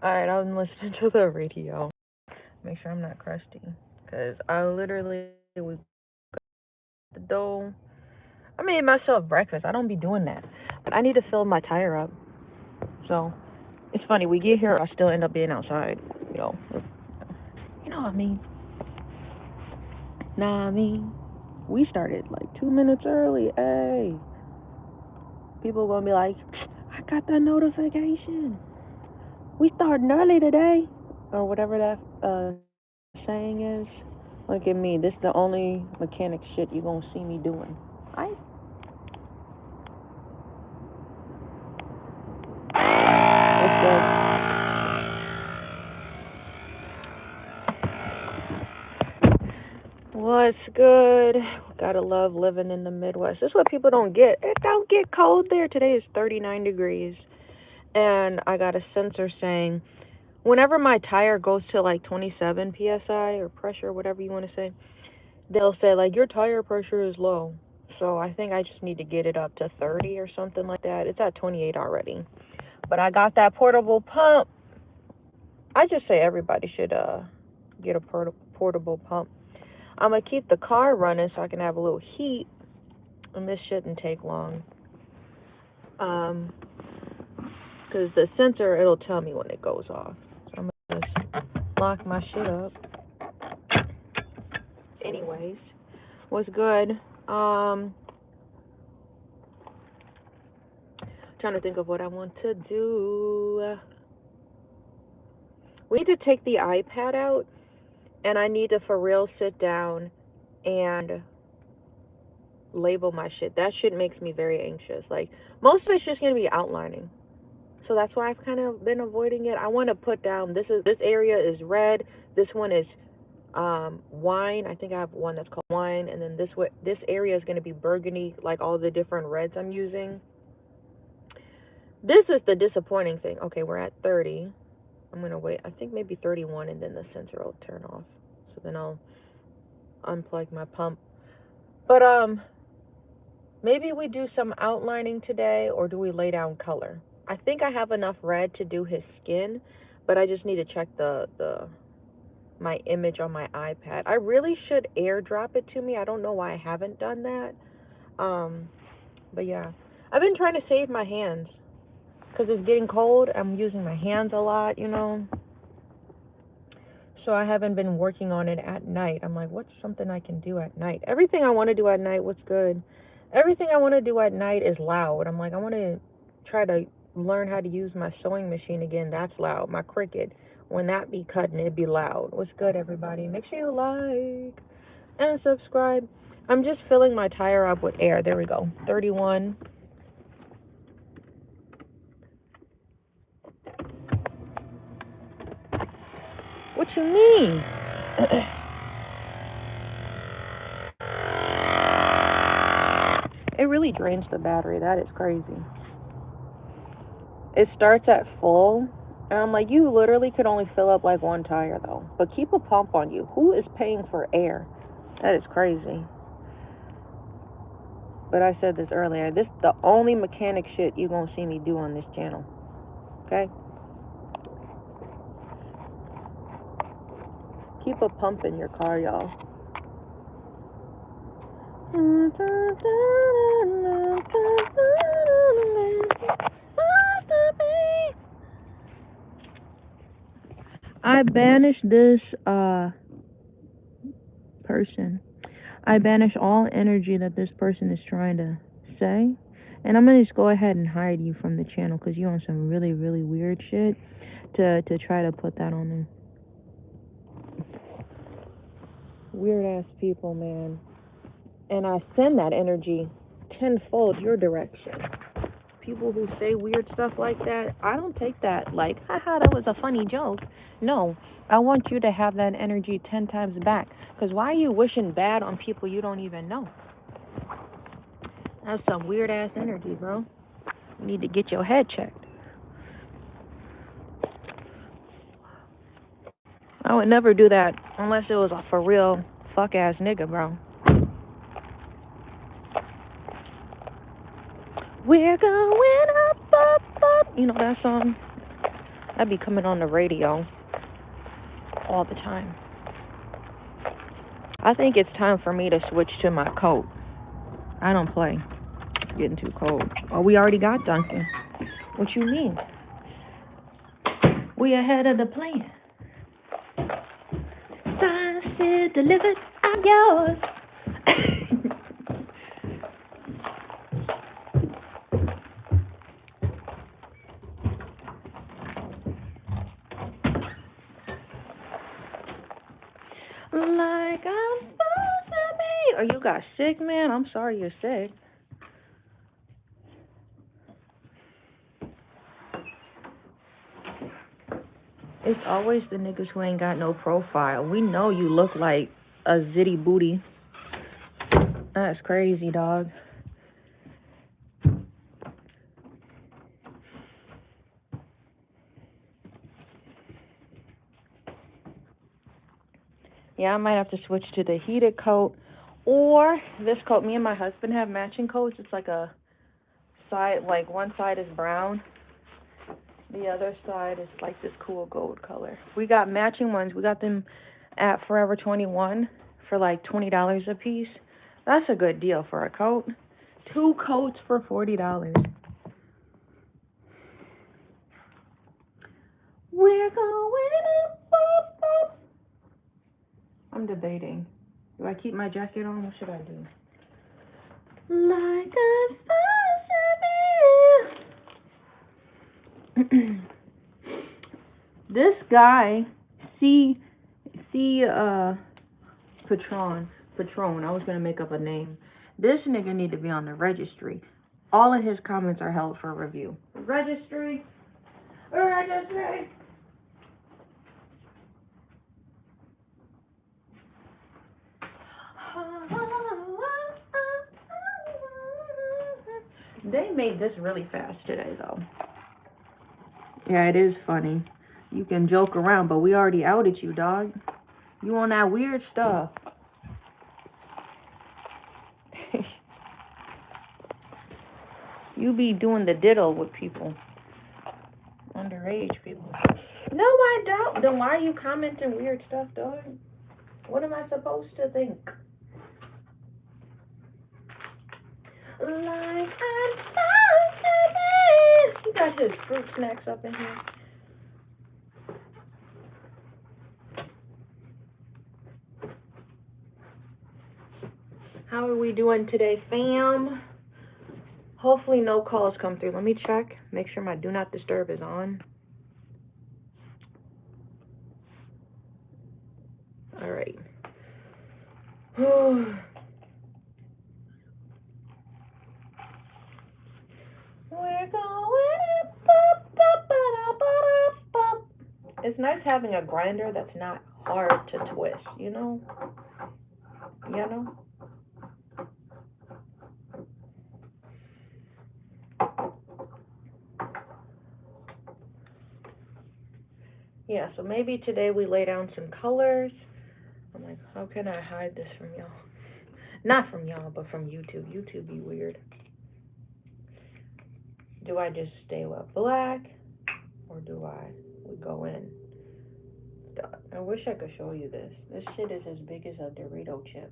Alright, I'm listening to the radio. Make sure I'm not crusty. Because I literally was the dough. I made myself breakfast. I don't be doing that. But I need to fill my tire up. So it's funny, we get here, I still end up being outside. You know. You know what I mean? Nah, I mean. We started like 2 minutes early. Hey. People gonna be like, I got that notification. We starting early today. Or whatever that saying is. Look at me. This the only mechanic shit you gonna see me doing. I What's good? Gotta love living in the Midwest. This is what people don't get. It don't get cold there. Today is 39 degrees. And I got a sensor saying whenever my tire goes to like 27 psi or pressure, whatever you want to say, they'll say like your tire pressure is low. So I think I just need to get it up to 30 or something like that. It's at 28 already. But I got that portable pump. I just say everybody should get a portable pump. I'm gonna keep the car running so I can have a little heat, and this shouldn't take long. Um, because the sensor it'll tell me when it goes off. So I'm gonna just lock my shit up. Anyways, what's good? Trying to think of what I want to do. We need to take the iPad out, and I need to for real sit down and label my shit. That shit makes me very anxious. Like most of it's just gonna be outlining. So that's why I've kind of been avoiding it. I want to put down this area is red. This one is wine. I think I have one that's called wine, and then this area is going to be burgundy, like all the different reds I'm using. This is the disappointing thing. Okay, we're at 30. I'm going to wait. I think maybe 31, and then the sensor will turn off. So then I'll unplug my pump. But maybe we do some outlining today, or do we lay down color? I think I have enough red to do his skin, but I just need to check the my image on my iPad. I really should airdrop it to me. I don't know why I haven't done that. Um, but yeah, I've been trying to save my hands because it's getting cold. I'm using my hands a lot, you know. So I haven't been working on it at night. I'm like, what's something I can do at night? Everything I want to do at night, what's good? Everything I want to do at night is loud. I'm like, I want to try to learn how to use my sewing machine again. That's loud. My Cricut. When that be cutting, it'd be loud. What's good, everybody? Make sure you like and subscribe. I'm just filling my tire up with air. There we go. 31. What you mean? It really drains the battery. That is crazy. It starts at full, and I'm like, you literally could only fill up like one tire though. But keep a pump on you. Who is paying for air? That is crazy. But I said this earlier. This is the only mechanic shit you gonna see me do on this channel. Okay? Keep a pump in your car, y'all. I banish this person. I banish all energy that this person is trying to say. And I'm gonna just go ahead and hide you from the channel because you're on some really, really weird shit to try to put that on there. Weird ass people, man. And I send that energy tenfold your direction. People who say weird stuff like that, I don't take that like, haha, that was a funny joke. No, I want you to have that energy 10 times back. Because why are you wishing bad on people you don't even know? That's some weird ass energy, bro. You need to get your head checked. I would never do that unless it was a for real fuck ass nigga, bro. We're going up, up, up. You know that song? I'd be coming on the radio all the time. I think it's time for me to switch to my coat. I don't play. It's getting too cold. Oh, we already got Duncan. What you mean? We ahead of the plan. Signed, sealed, delivered, I'm yours. Like I'm supposed to be. Oh, you got sick, man? I'm sorry you're sick. It's always the niggas who ain't got no profile. We know you look like a zitty booty. That's crazy, dog. Yeah, I might have to switch to the heated coat or this coat. Me and my husband have matching coats. It's like a side, like one side is brown. The other side is like this cool gold color. We got matching ones. We got them at Forever 21 for like $20 a piece. That's a good deal for a coat. 2 coats for $40. We're going up. I'm debating. Do I keep my jacket on? What should I do? Like a This guy, Patron. I was gonna make up a name. This nigga need to be on the registry. All of his comments are held for review. Registry. They made this really fast today, though. Yeah, it is funny. You can joke around, but we already outed you, dog. You on that weird stuff. You be doing the diddle with people. Underage people. No, I don't. Then why are you commenting weird stuff, dog? What am I supposed to think? Like I'm supposed to be. He got his fruit snacks up in here. How are we doing today, fam? Hopefully no calls come through. Let me check. Make sure my do not disturb is on. All right. We're going up. It's nice having a grinder that's not hard to twist, you know? Yeah, so maybe today we lay down some colors. I'm like, how can I hide this from y'all? Not from y'all, but from YouTube. YouTube be weird. Do I just stay with black, or do we go in? I wish I could show you this. This shit is as big as a Dorito chip.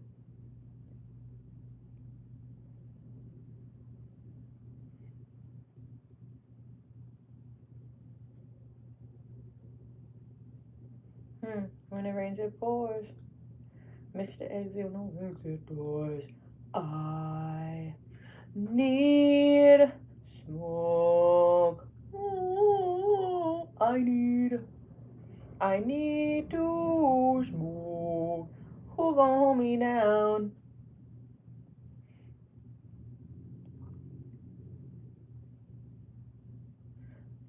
When it rains, it pours. Mr. Exit, no exit doors. I need smoke. Ooh, I need to smoke. Who gon' hold me down?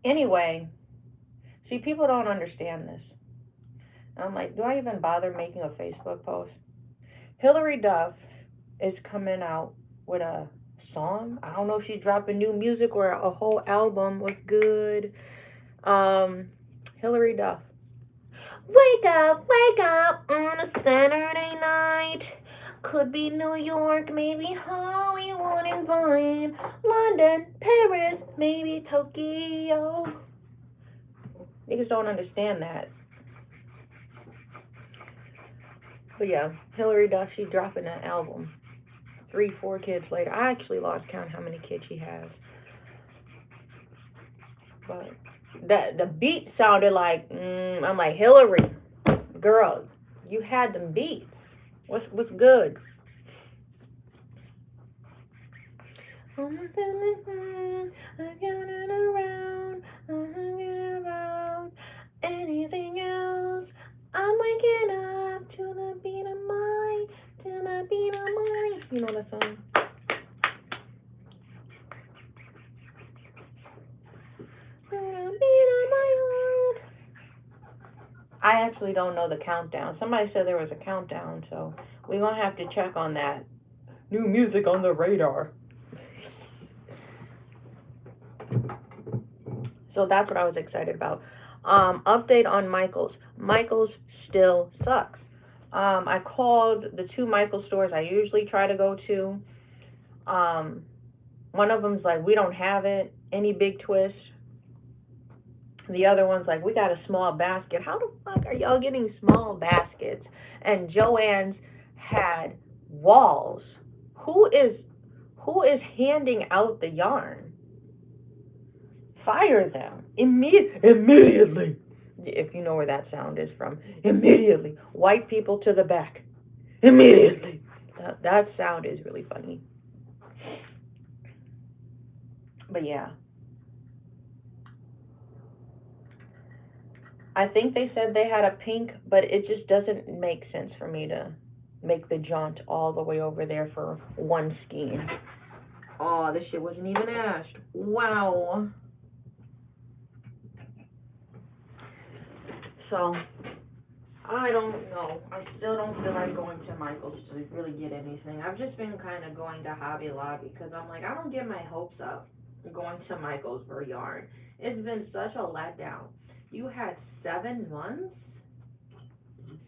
Anyway, see, people don't understand this. I'm like, do I even bother making a Facebook post? Hillary Duff is coming out with a song. I don't know if she's dropping new music or a whole album. What's good? Hillary Duff. Wake up on a Saturday night. Could be New York, maybe Hollywood and Vine, London, Paris, maybe Tokyo. Niggas don't understand that. But yeah, Hillary Duff, she's dropping an album. 3, 4 kids later. I actually lost count how many kids she has. But the beat sounded like, I'm like, Hillary, girl, you had them beats. What's good? I'm counting around, I'm hanging around. Anything else? I'm waking up to the beat of mine, to the beat of mine. You know that song? To the beat of my heart. I actually don't know the countdown. Somebody said there was a countdown, so we're going to have to check on that. New music on the radar. So that's what I was excited about. Update on Michaels. Michaels still sucks. I called the 2 Michaels stores I usually try to go to. One of them's like, we don't have it. Any big twist? The other one's like, we got a small basket. How the fuck are y'all getting small baskets? And Joann's had walls. Who is handing out the yarn? Fire them immediately. If you know where that sound is from, immediately. White people to the back, immediately. That sound is really funny. But yeah, I think they said they had a pink, but it just doesn't make sense for me to make the jaunt all the way over there for one skein. Oh, this shit wasn't even asked. Wow. So, I don't know. I still don't feel like going to Michael's to really get anything. I've just been kind of going to Hobby Lobby because I'm like, I don't get my hopes up going to Michael's for yarn. It's been such a letdown. You had 7 months?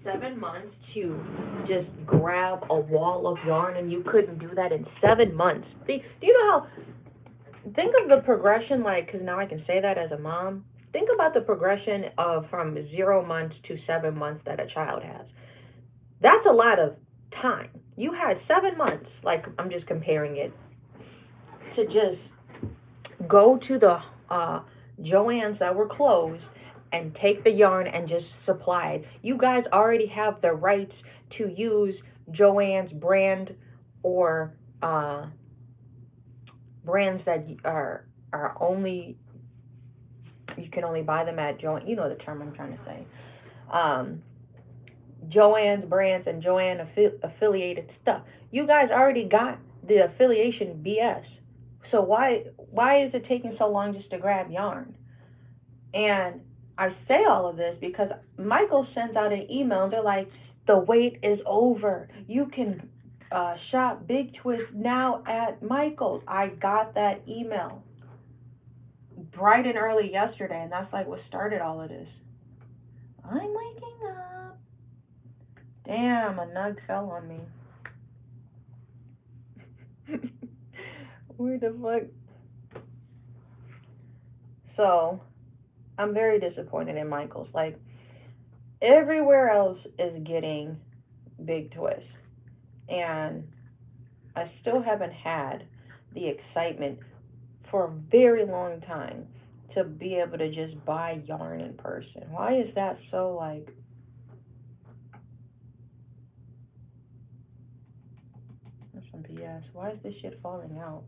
7 months to just grab a wall of yarn, and you couldn't do that in 7 months. Do you know how, think of the progression, like, because now I can say that as a mom. Think about the progression of from 0 months to 7 months that a child has. That's a lot of time. You had 7 months, like, I'm just comparing it, to just go to the Joann's that were closed and take the yarn and just supply it. You guys already have the rights to use Joann's brand or brands that are only, you can only buy them at Joann. You know the term I'm trying to say. Joann's brands and Joann affiliated stuff. You guys already got the affiliation BS. So why is it taking so long just to grab yarn? And I say all of this because Michael sends out an email. They're like, the wait is over. You can shop Big Twist now at Michael's. I got that email bright and early yesterday, and that's like what started all of this. I'm waking up. Damn, a nug fell on me. Where the fuck? So, I'm very disappointed in Michael's. Like, everywhere else is getting Big Twist. And I still haven't had the excitement for a very long time to be able to just buy yarn in person. Why is that so, like, that's some BS. Why is this shit falling out?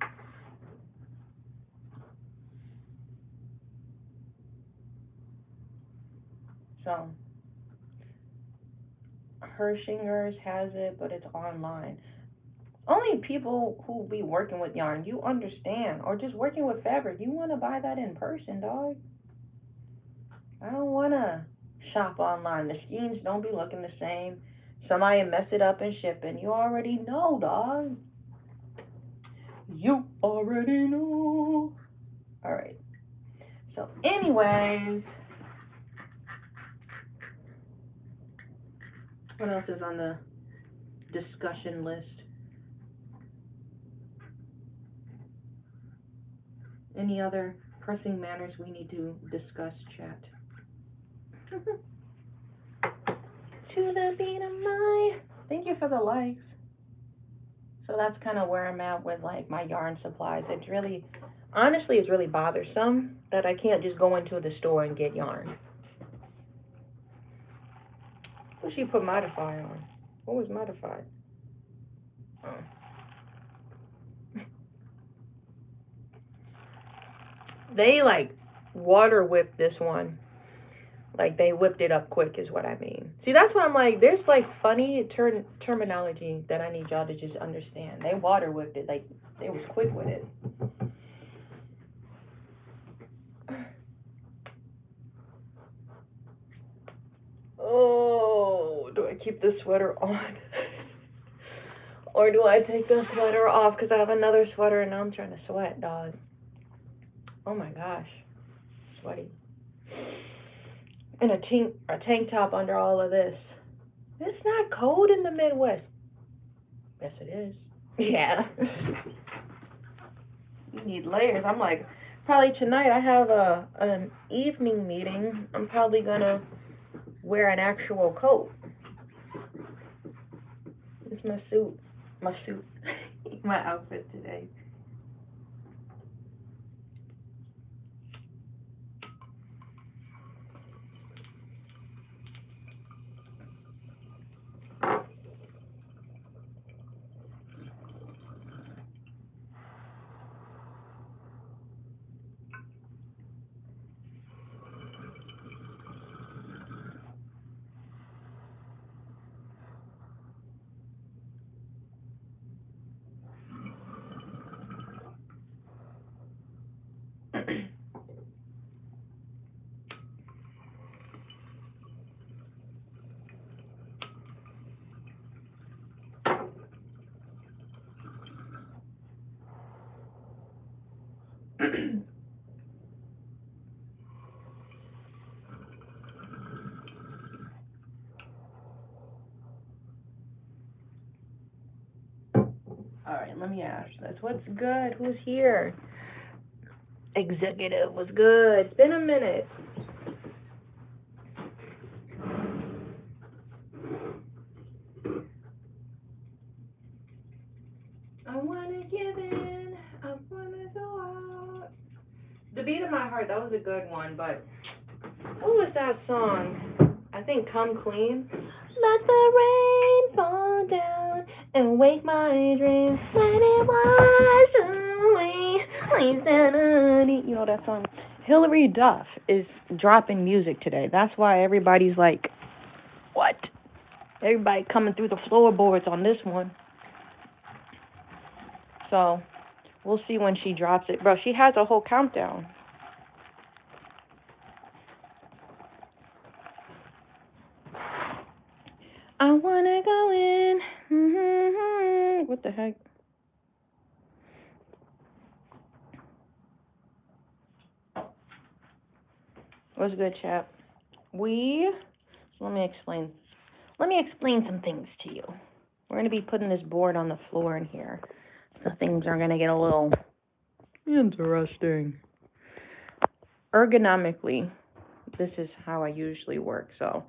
So, Hershingers has it, but it's online. Only people who be working with yarn, you understand, or just working with fabric, you want to buy that in person, dog. I don't want to shop online. The skeins don't be looking the same. Somebody mess it up in shipping. You already know, dog. You already know. All right. So, anyways, what else is on the discussion list? Any other pressing matters we need to discuss, chat? To the beat of my. Thank you for the likes. So that's kind of where I'm at with like my yarn supplies. It's really, honestly, it's really bothersome that I can't just go into the store and get yarn. What she put modify on? What was modified? Oh. They like water whipped this one. Like they whipped it up quick is what I mean. See, that's what I'm like. There's like funny terminology that I need y'all to just understand. They water whipped it. Like they was quick with it. Oh, do I keep the sweater on? Or do I take the sweater off because I have another sweater and now I'm trying to sweat, dog. Oh my gosh. Sweaty. And a tank top under all of this. It's not cold in the Midwest. Yes, it is. Yeah. You need layers. I'm like, probably tonight I have an evening meeting. I'm probably gonna wear an actual coat. It's my suit. My suit. My outfit today. All right, let me ask this. What's good? Who's here? Executive, what's good? It's been a minute. I wanna give in. I wanna go out. The beat of my heart. That was a good one, but what was that song? I think "Come Clean." Let the rain fall down and wake my dreams. Let it wash away. You know that song? Hillary Duff is dropping music today. That's why everybody's like, what? Everybody coming through the floorboards on this one. So we'll see when she drops it. Bro, she has a whole countdown. I wanna go in. What the heck? What's good, chap? Let me explain. Let me explain some things to you. We're gonna be putting this board on the floor in here, so things are gonna get a little interesting. Ergonomically, this is how I usually work. So,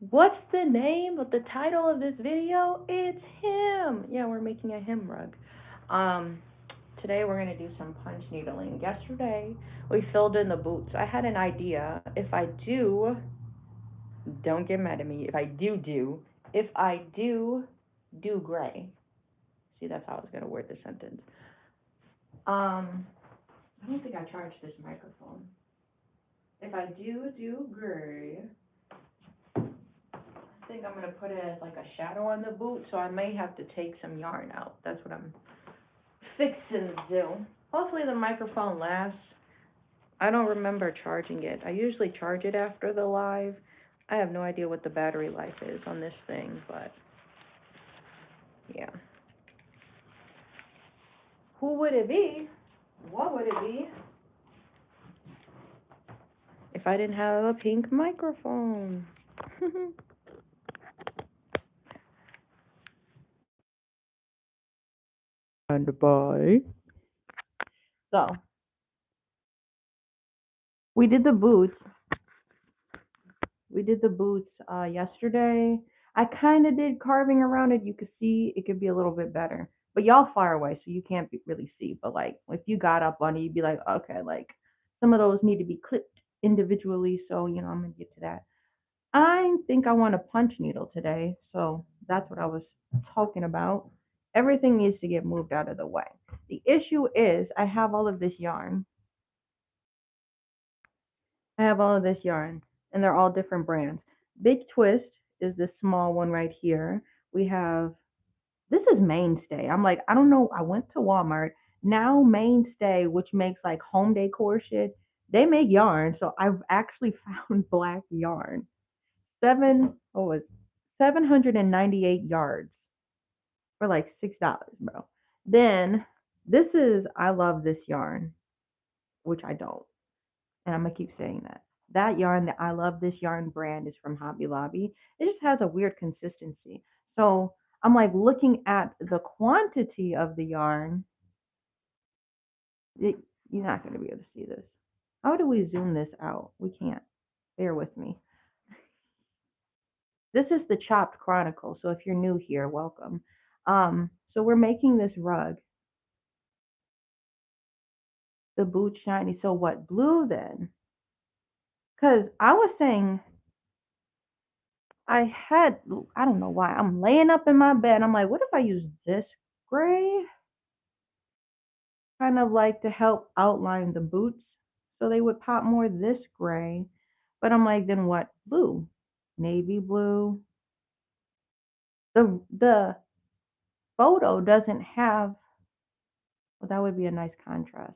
what's the name of the title of this video? It's him. Yeah, we're making a him rug. Today we're going to do some punch needling. Yesterday we filled in the boots. I had an idea. If I do, don't get mad at me. If I do gray. See, that's how I was going to word the sentence. I don't think I charged this microphone. If I do gray, I think I'm going to put it as like a shadow on the boot, so I may have to take some yarn out. That's what I'm fixing to do. Hopefully the microphone lasts. I don't remember charging it. I usually charge it after the live. I have no idea what the battery life is on this thing, but yeah. Who would it be? What would it be if I didn't have a pink microphone? And bye. So, we did the boots. We did the boots yesterday. I kind of did carving around it. You could see it could be a little bit better, but y'all far away, so you can't really see. But like, if you got up on it, you'd be like, okay, like some of those need to be clipped individually. So I'm gonna get to that. I think I want a punch needle today, so that's what I was talking about. Everything needs to get moved out of the way. The issue is I have all of this yarn. I have all of this yarn, and they're all different brands. Big Twist is this small one right here. We have this is Mainstay. I'm like, I don't know. I went to Walmart. Now Mainstay, which makes like home decor shit, they make yarn. So I've actually found black yarn. What was 798 yards for like $6, bro. Then this is I love this yarn, which I don't. And I'm gonna keep saying that. That yarn, that I love this yarn brand, is from Hobby Lobby. It just has a weird consistency. So I'm like looking at the quantity of the yarn. It, you're not gonna be able to see this. How do we zoom this out? We can't. Bear with me. This is the Chopped Chronicle. So if you're new here, welcome. So we're making this rug. The boot shiny. So what? Blue then? Because I was saying I don't know why. I'm laying up in my bed. I'm like, what if I use this gray? Kind of like to help outline the boots so they would pop more this gray. But I'm like, then what? Blue. Navy blue. The photo doesn't have, well, that would be a nice contrast.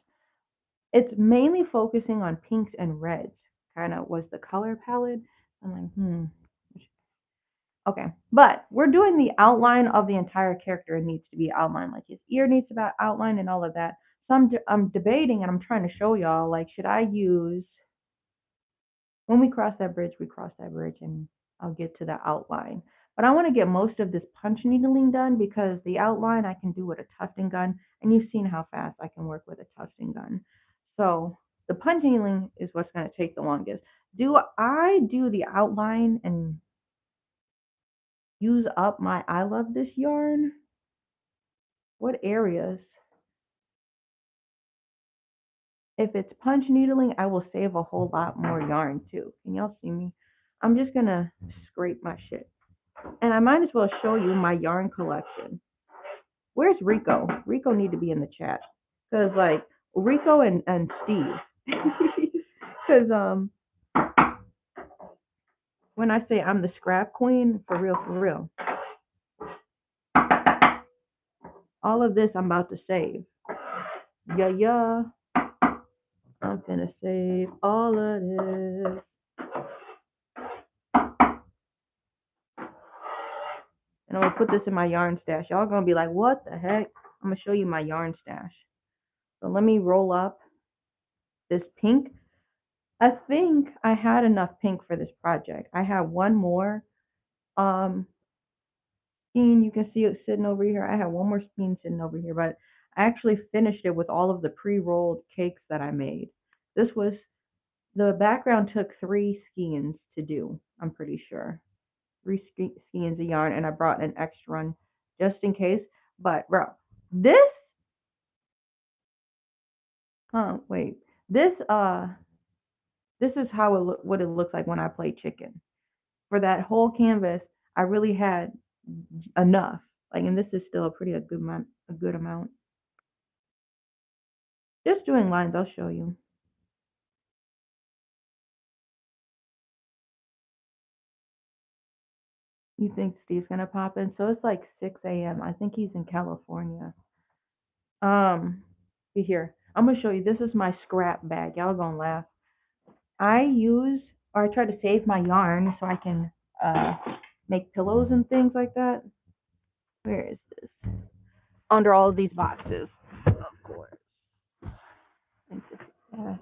It's mainly focusing on pinks and reds, kind of was the color palette. I'm like, okay, but we're doing the outline of the entire character. It needs to be outlined, like his ear needs to be outlined and all of that. So I'm debating and I'm trying to show y'all, like, should I use, when we cross that bridge, we cross that bridge, and I'll get to the outline. But I want to get most of this punch needling done because the outline I can do with a tufting gun, and you've seen how fast I can work with a tufting gun. So the punch needling is what's going to take the longest. Do I do the outline and use up my I love this yarn? What areas? If it's punch needling, I will save a whole lot more yarn too. Can y'all see me? I'm just gonna scrape my shit. And I might as well show you my yarn collection. Where's Rico? Rico need to be in the chat. Cause like Rico and Steve. Cause when I say I'm the scrap queen, for real. All of this I'm about to save. Yeah. I'm gonna save all of this. And I'm gonna put this in my yarn stash. Y'all gonna be like, what the heck? I'm gonna show you my yarn stash. So let me roll up this pink. I think I had enough pink for this project. I have one more skein. You can see it sitting over here. I have one more skein sitting over here, but I actually finished it with all of the pre-rolled cakes that I made. The background took 3 skeins to do, I'm pretty sure. 3 skeins of yarn, and I brought an extra one just in case. But bro, this wait, this is what it looks like when I play chicken. For that whole canvas, I really had enough. Like, and this is still a good amount. A good amount. Just doing lines, I'll show you. You think Steve's gonna pop in? So it's like 6 a.m. I think he's in California. See here. I'm gonna show you. This is my scrap bag. Y'all gonna laugh. I try to save my yarn so I can make pillows and things like that. Where is this? Under all of these boxes, of course. Uh,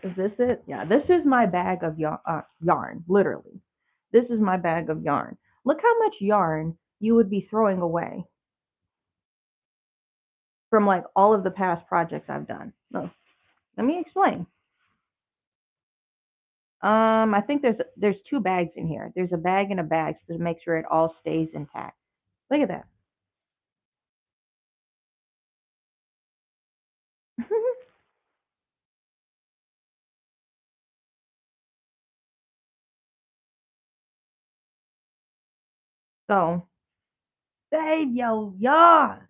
is this it? Yeah, this is my bag of yarn, literally. This is my bag of yarn. Look how much yarn you would be throwing away from like all of the past projects I've done. No, let me explain. I think there's two bags in here. There's a bag and a bag to make sure it all stays intact. Look at that. So save your yarn.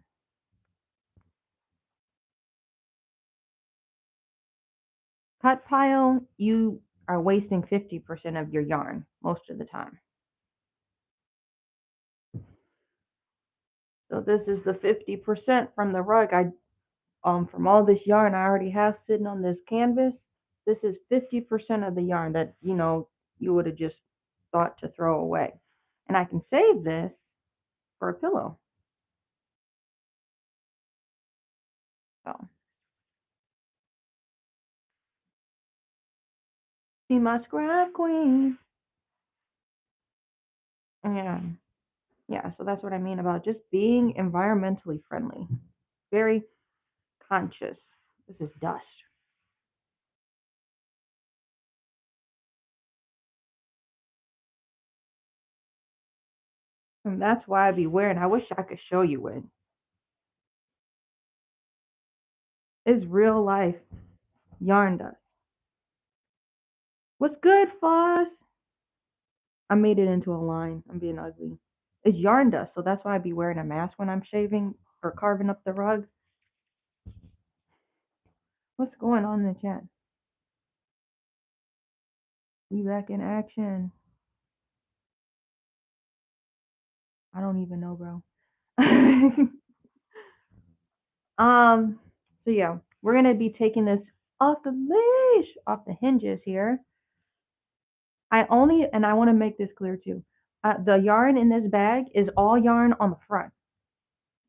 Cut pile, you are wasting 50% of your yarn most of the time. So this is the 50% from the rug. From all this yarn I already have sitting on this canvas. This is 50% of the yarn that you would have just thought to throw away, and I can save this for a pillow. So be my scrap queen. Yeah, yeah. So that's what I mean about just being environmentally friendly. Very conscious. This is dust. And that's why I be wearing. I wish I could show you it. It's real life yarn dust. What's good, Foss? I made it into a line. I'm being ugly. It's yarn dust, so that's why I be wearing a mask when I'm shaving or carving up the rug. What's going on in the chat? We back in action. I don't even know, bro. um. So yeah, we're gonna be taking this off the leash, off the hinges here. And I want to make this clear too. The yarn in this bag is all yarn on the front.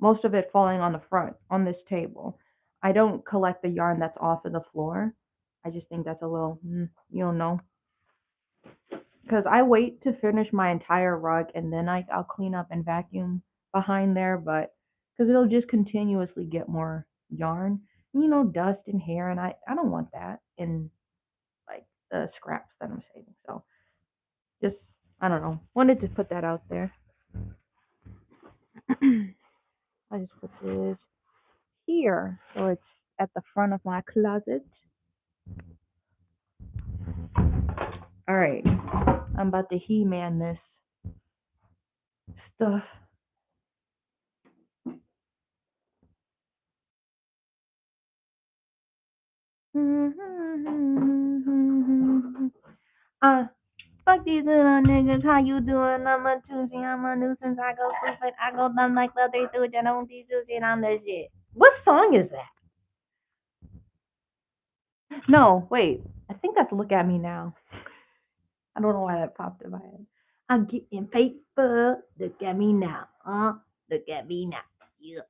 Most of it falling on the front on this table. I don't collect the yarn that's off of the floor. I just think that's a little, you don't know. Because I wait to finish my entire rug and then I'll clean up and vacuum behind there, but because it'll just continuously get more yarn, dust and hair, and I don't want that in like the scraps that I'm saving. So just, I don't know, wanted to put that out there. I just put this here so it's at the front of my closet. All right, I'm about to He-Man this stuff. Fuck these little niggas, how you doing? I'm a Tuesday, I'm a nuisance. I go stupid, I go dumb like what they do. I don't teach you shit, I'm the shit. What song is that? No, wait. I think that's Look at Me Now. I don't know why that popped in my head. I'm getting paper. Look at me now. Look at me now. Yeah.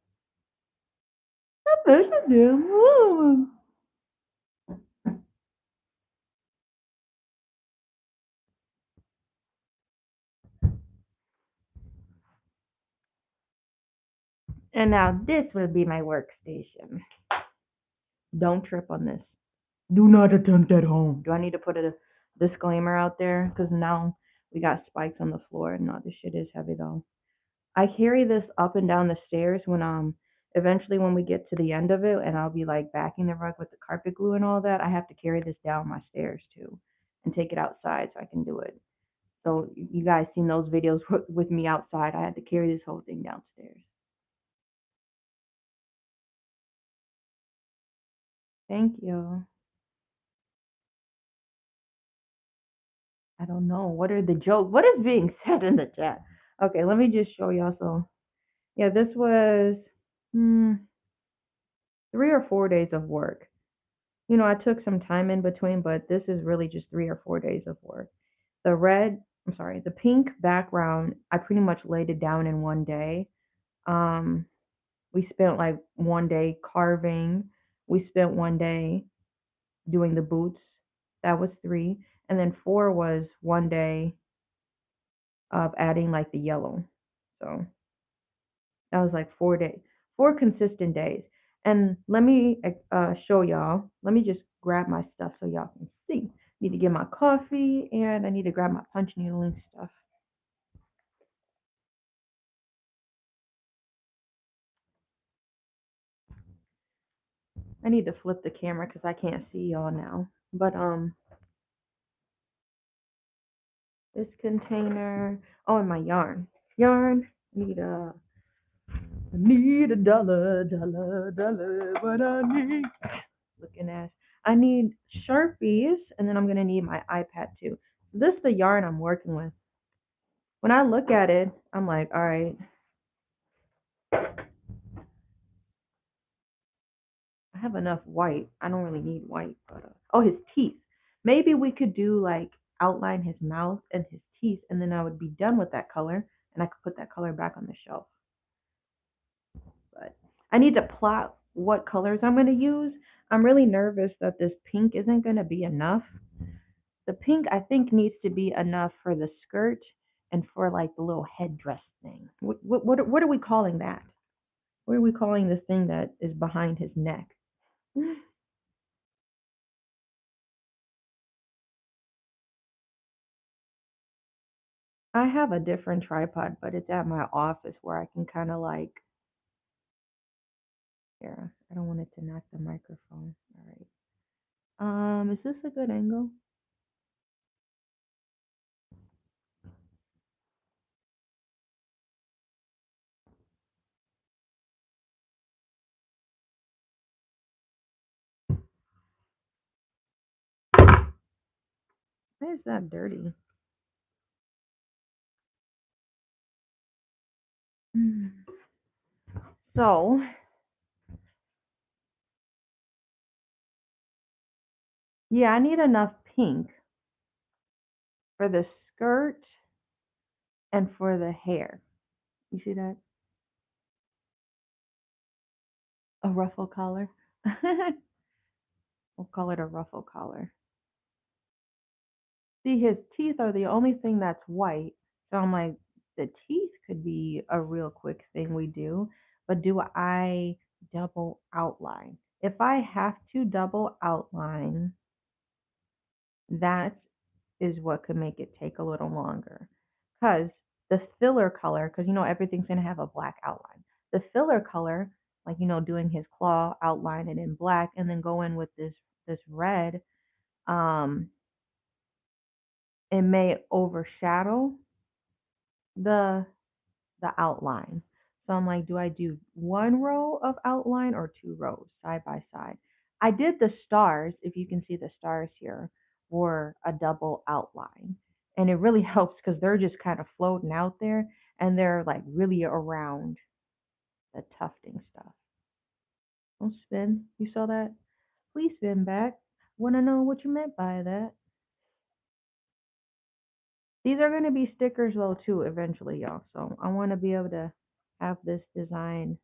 And now this will be my workstation. Don't trip on this. Do not attempt at home. Do I need to put a disclaimer out there? Because now we got spikes on the floor. No, this shit is heavy though. I carry this up and down the stairs when eventually when we get to the end of it and I'll be like backing the rug with the carpet glue and all that, I have to carry this down my stairs too and take it outside so I can do it. So you guys seen those videos with me outside. I had to carry this whole thing downstairs. Thank you. I don't know. What are the jokes? What is being said in the chat? Okay, let me just show y'all. So, yeah, this was 3 or 4 days of work. I took some time in between, but this is really just 3 or 4 days of work. The pink background, I pretty much laid it down in one day. We spent like one day carving. We spent one day doing the boots. That was three. And then four was one day of adding like the yellow. So that was like 4 days, 4 consistent days. And let me show y'all. Let me just grab my stuff so y'all can see. Need to get my coffee and I need to grab my punch needle and stuff. I need to flip the camera because I can't see y'all now. But this container. Oh, and my yarn. Yarn. I need a dollar, dollar, dollar. What I need. Looking at. I need Sharpies, and then I'm gonna need my iPad too. This is the yarn I'm working with. When I look at it, I'm like, all right, I have enough white. I don't really need white, but oh, his teeth. Maybe we could do like outline his mouth and his teeth, and then I would be done with that color, and I could put that color back on the shelf. But I need to plot what colors I'm going to use. I'm really nervous that this pink isn't going to be enough. The pink I think needs to be enough for the skirt and for like the little headdress thing. What are we calling that? What are we calling this thing that is behind his neck? I have a different tripod, but it's at my office where I can kind of like, here, I don't want it to knock the microphone. All right. Is this a good angle? Why is that dirty? So, yeah, I need enough pink for the skirt and for the hair. You see that? A ruffle collar. We'll call it a ruffle collar. See, his teeth are the only thing that's white. So I'm like, the teeth could be a real quick thing we do, but do I double outline? If I have to double outline, that is what could make it take a little longer. Because the filler color, because everything's going to have a black outline. The filler color, like, doing his claw, outline it in black, and then go in with this red, um, it may overshadow the the outline. So I'm like, do I do one row of outline or two rows side by side? I did the stars, if you can see the stars here, were a double outline. And it really helps because they're just kind of floating out there and they're like really around the tufting stuff. Don't spin. You saw that? Please spin back. Want to know what you meant by that. These are going to be stickers though too eventually, y'all. So I want to be able to have this design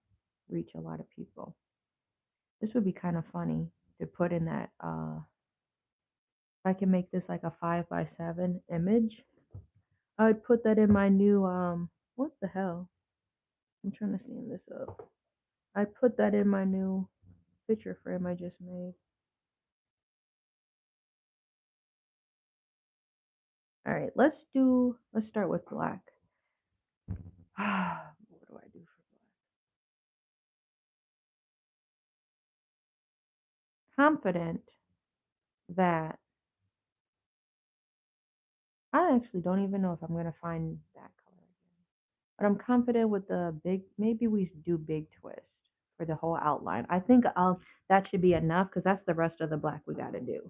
reach a lot of people. This would be kind of funny to put in that. If I can make this like a 5 by 7 image, I would put that in my new What the hell? I'm trying to stand this up. I put that in my new picture frame I just made. All right, let's start with black. What do I do for black? Confident that I actually don't even know if I'm gonna find that color. But I'm confident with the big, maybe we do big twist for the whole outline. I think that should be enough because that's the rest of the black we got to do.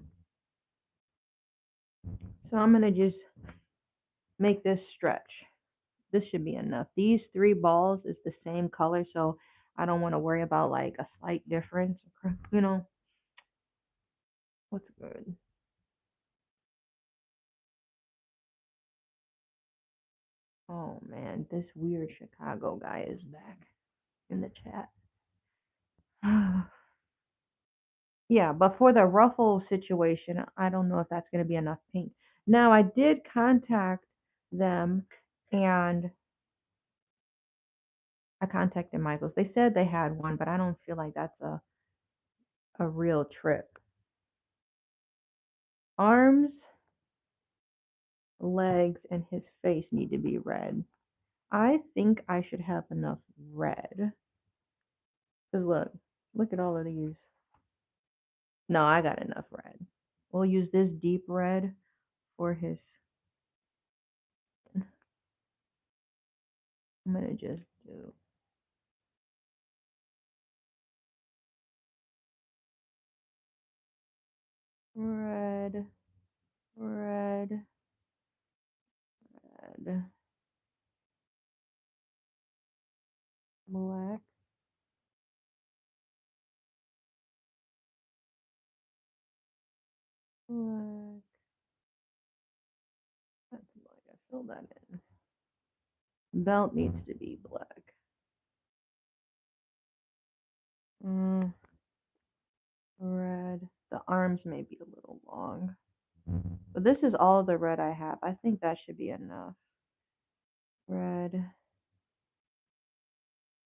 So I'm going to just make this stretch. This should be enough. These three balls is the same color, so I don't want to worry about like a slight difference. What's good? Oh man, this weird Chicago guy is back in the chat. Yeah, but for the ruffle situation, I don't know if that's going to be enough pink. Now, I did contact them and I contacted Michaels. They said they had one, but I don't feel like that's a real trip. Arms, legs, and his face need to be red. I think I should have enough red. Cause look at all of these. No, I got enough red. We'll use this deep red for his. I'm gonna just do red, red, red, black, black. That's black. I fill that in. Belt needs to be black. Mm, red. The arms may be a little long. But this is all the red I have. I think that should be enough. Red.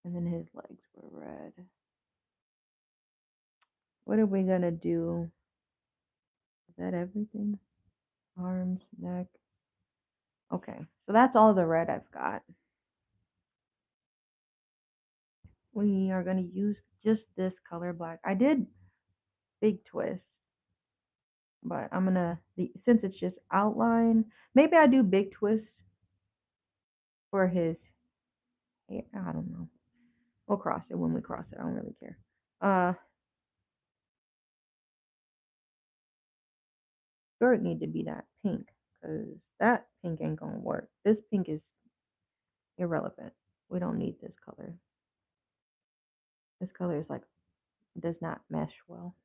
And then his legs were red. What are we gonna do? Is that everything? Arms, neck. Okay, so that's all the red I've got. We are gonna use just this color black. I did big twist, but I'm gonna, since it's just outline, maybe I do big twist for his hair. I don't know. We'll cross it when we cross it. I don't really care. Skirt need to be that pink, because that pink ain't gonna work. This pink is irrelevant. We don't need this color. This color is like, does not mesh well.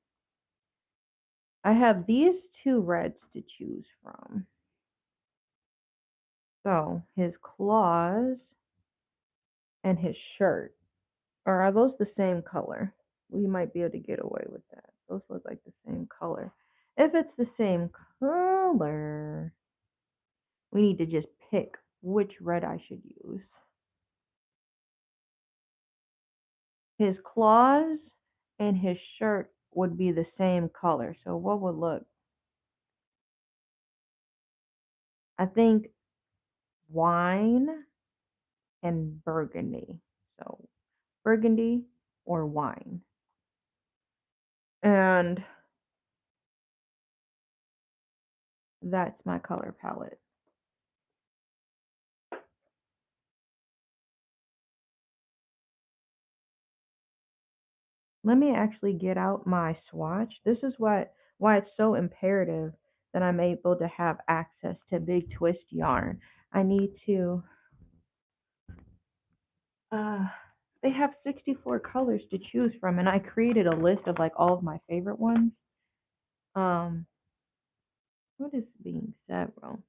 I have these two reds to choose from. So his claws and his shirt. Or are those the same color? We might be able to get away with that. Those look like the same color. If it's the same color, we need to just pick which red I should use. His claws and his shirt would be the same color. So what would look? I think wine and burgundy. So burgundy or wine. And that's my color palette. Let me actually get out my swatch. This is why it's so imperative that I'm able to have access to big twist yarn. I need to uh they have 64 colors to choose from, and I created a list of like all of my favorite ones. Um what is being said, bro?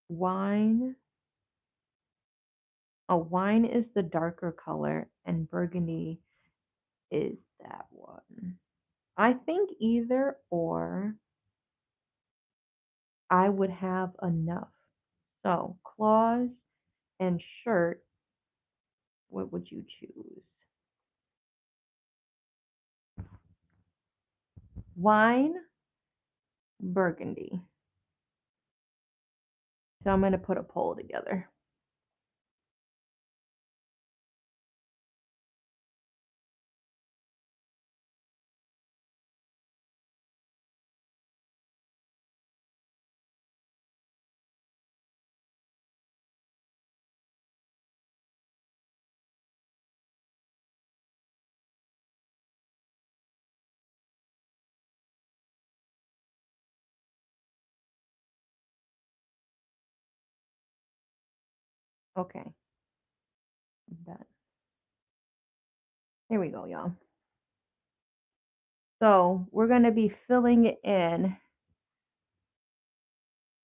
Wine. Wine is the darker color and burgundy is that one. I think either or I would have enough. So, claws and shirt, what would you choose? Wine, burgundy. So, I'm going to put a poll together. Okay, done. Here we go, y'all. So, we're going to be filling in,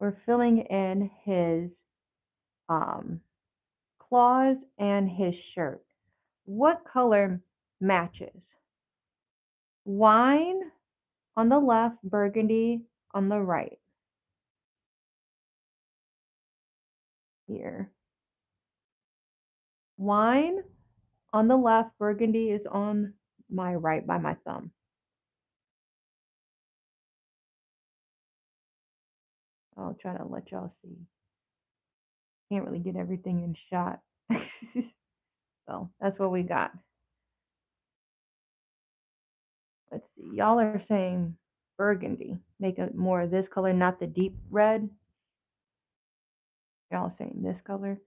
we're filling in his claws and his shirt. What color matches? Wine on the left, burgundy on the right. here. Wine on the left, burgundy is on my right by my thumb. I'll try to let y'all see. Can't really get everything in shot. So that's what we got. Let's see. Y'all are saying burgundy. Make it more this color, not the deep red. Y'all are saying this color.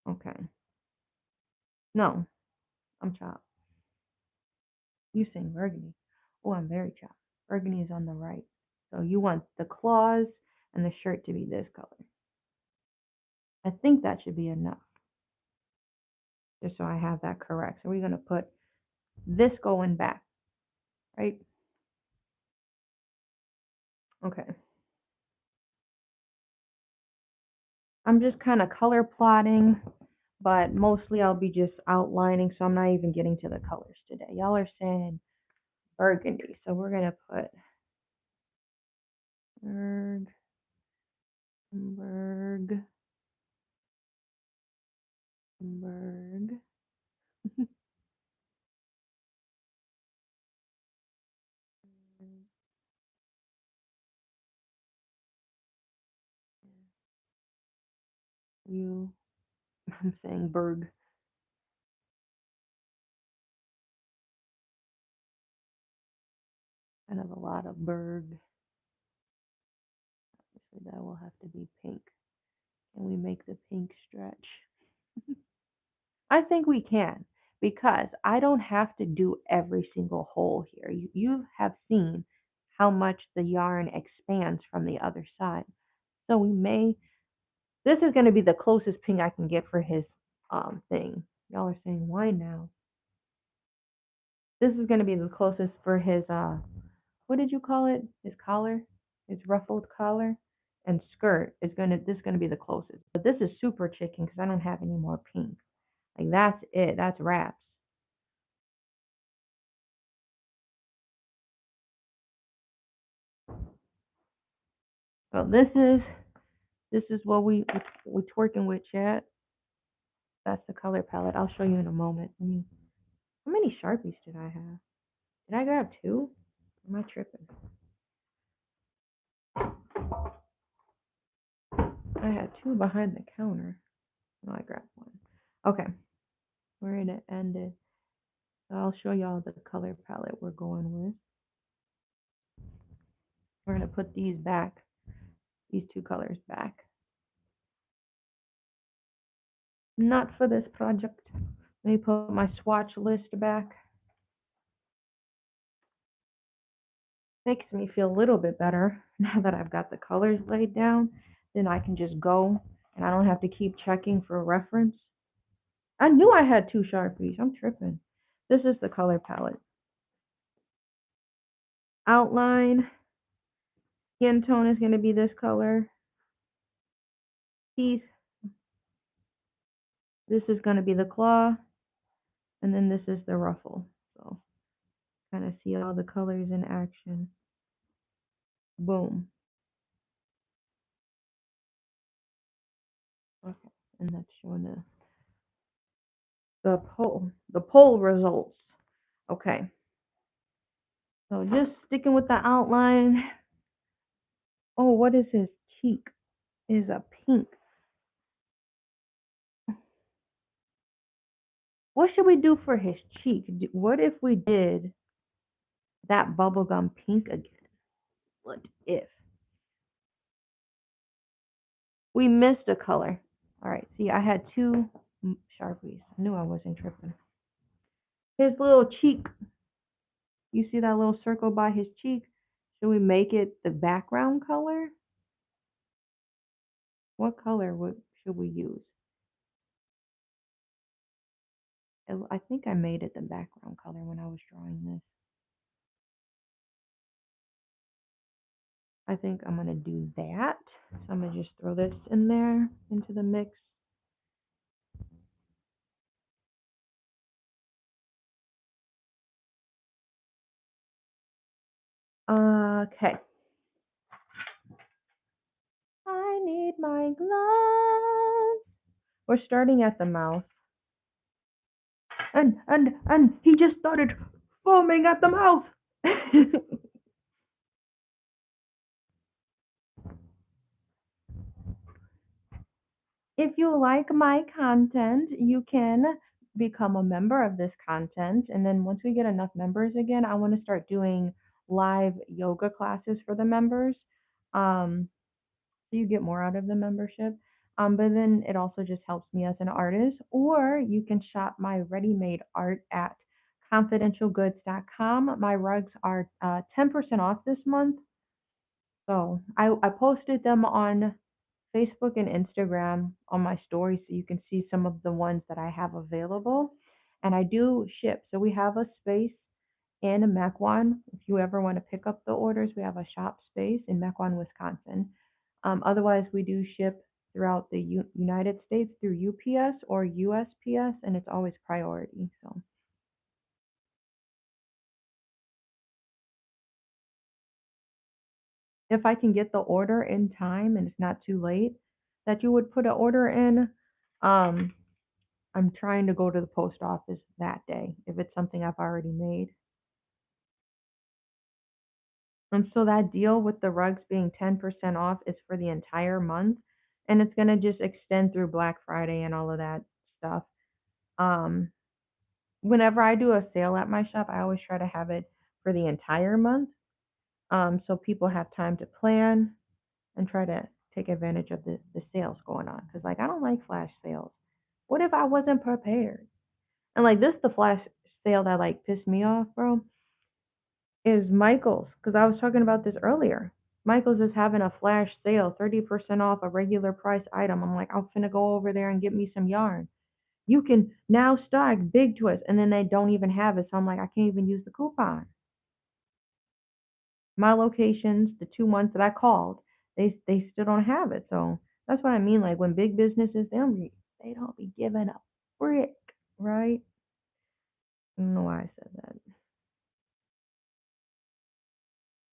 Okay. No, I'm chopped. You saying burgundy. Oh, I'm very chopped. Burgundy is on the right. So you want the claws and the shirt to be this color. I think that should be enough. Just so I have that correct. So we're going to put this going back, right? Okay. I'm just kind of color plotting, but mostly I'll be just outlining, so I'm not even getting to the colors today. Y'all are saying burgundy, so we're going to put Berg. You, I'm saying Berg. Kind of a lot of Berg. So that will have to be pink. Can we make the pink stretch? I think we can because I don't have to do every single hole here. You have seen how much the yarn expands from the other side. So we may, this is going to be the closest pink I can get for his thing. Y'all are saying, why now? This is going to be the closest for his, what did you call it? His collar? His ruffled collar? And skirt is this is going to be the closest. But this is super chicken because I don't have any more pink. Like that's it. That's wraps. So this is what we twerking with, chat. That's the color palette. I'll show you in a moment. How many Sharpies did I have? Did I grab two? Am I tripping? I had two behind the counter. No, I grabbed one. Okay, we're gonna end it. So I'll show y'all the color palette we're going with. We're gonna put these back, these two colors back. Not for this project. Let me put my swatch list back. Makes me feel a little bit better now that I've got the colors laid down. Then I can just go and I don't have to keep checking for reference. I knew I had two Sharpies. I'm tripping. This is the color palette. Outline, skin tone is going to be this color. Teeth, this is going to be the claw. And then this is the ruffle. So kind of see all the colors in action. Boom. Okay, and that's showing the poll results. Okay. So just sticking with the outline. Oh, what is his cheek? Is a pink. What should we do for his cheek? What if we did that bubblegum pink again? What if? We missed a color. All right, see, I had two Sharpies. I knew I wasn't tripping. His little cheek. You see that little circle by his cheek? Should we make it the background color? What color should we use? I think I made it the background color when I was drawing this. I think I'm going to do that. So I'm going to just throw this in there into the mix. Okay. I need my gloves. We're starting at the mouth. And he just started foaming at the mouth. If you like my content, you can become a member of this content. And then once we get enough members again, I want to start doing live yoga classes for the members. Um, so you get more out of the membership. But then it also just helps me as an artist. Or you can shop my ready-made art at confidentialgoods.com. My rugs are 10% off this month. So I posted them on Facebook and Instagram on my stories so you can see some of the ones that I have available. And I do ship. So we have a space in Mequon. If you ever want to pick up the orders, we have a shop space in Mequon, Wisconsin. Otherwise, we do ship throughout the United States through UPS or USPS, and it's always priority. So if I can get the order in time and it's not too late, that you would put an order in. Um, I'm trying to go to the post office that day if it's something I've already made. And so that deal with the rugs being 10% off is for the entire month, and it's going to just extend through Black Friday and all of that stuff. Um, Whenever I do a sale at my shop, I always try to have it for the entire month, so people have time to plan and try to take advantage of the sales going on. Because, like, I don't like flash sales. What if I wasn't prepared? And, like, this the flash sale that, like, pissed me off, bro, is Michael's. Because I was talking about this earlier. Michael's is having a flash sale, 30% off a regular price item. I'm like, I'm finna go over there and get me some yarn. You can now stock big twist, and then they don't even have it. So I'm like, I can't even use the coupon. My locations, the 2 months that I called, they still don't have it. So that's what I mean. Like when big businesses, they don't be giving a frick, right? I don't know why I said that.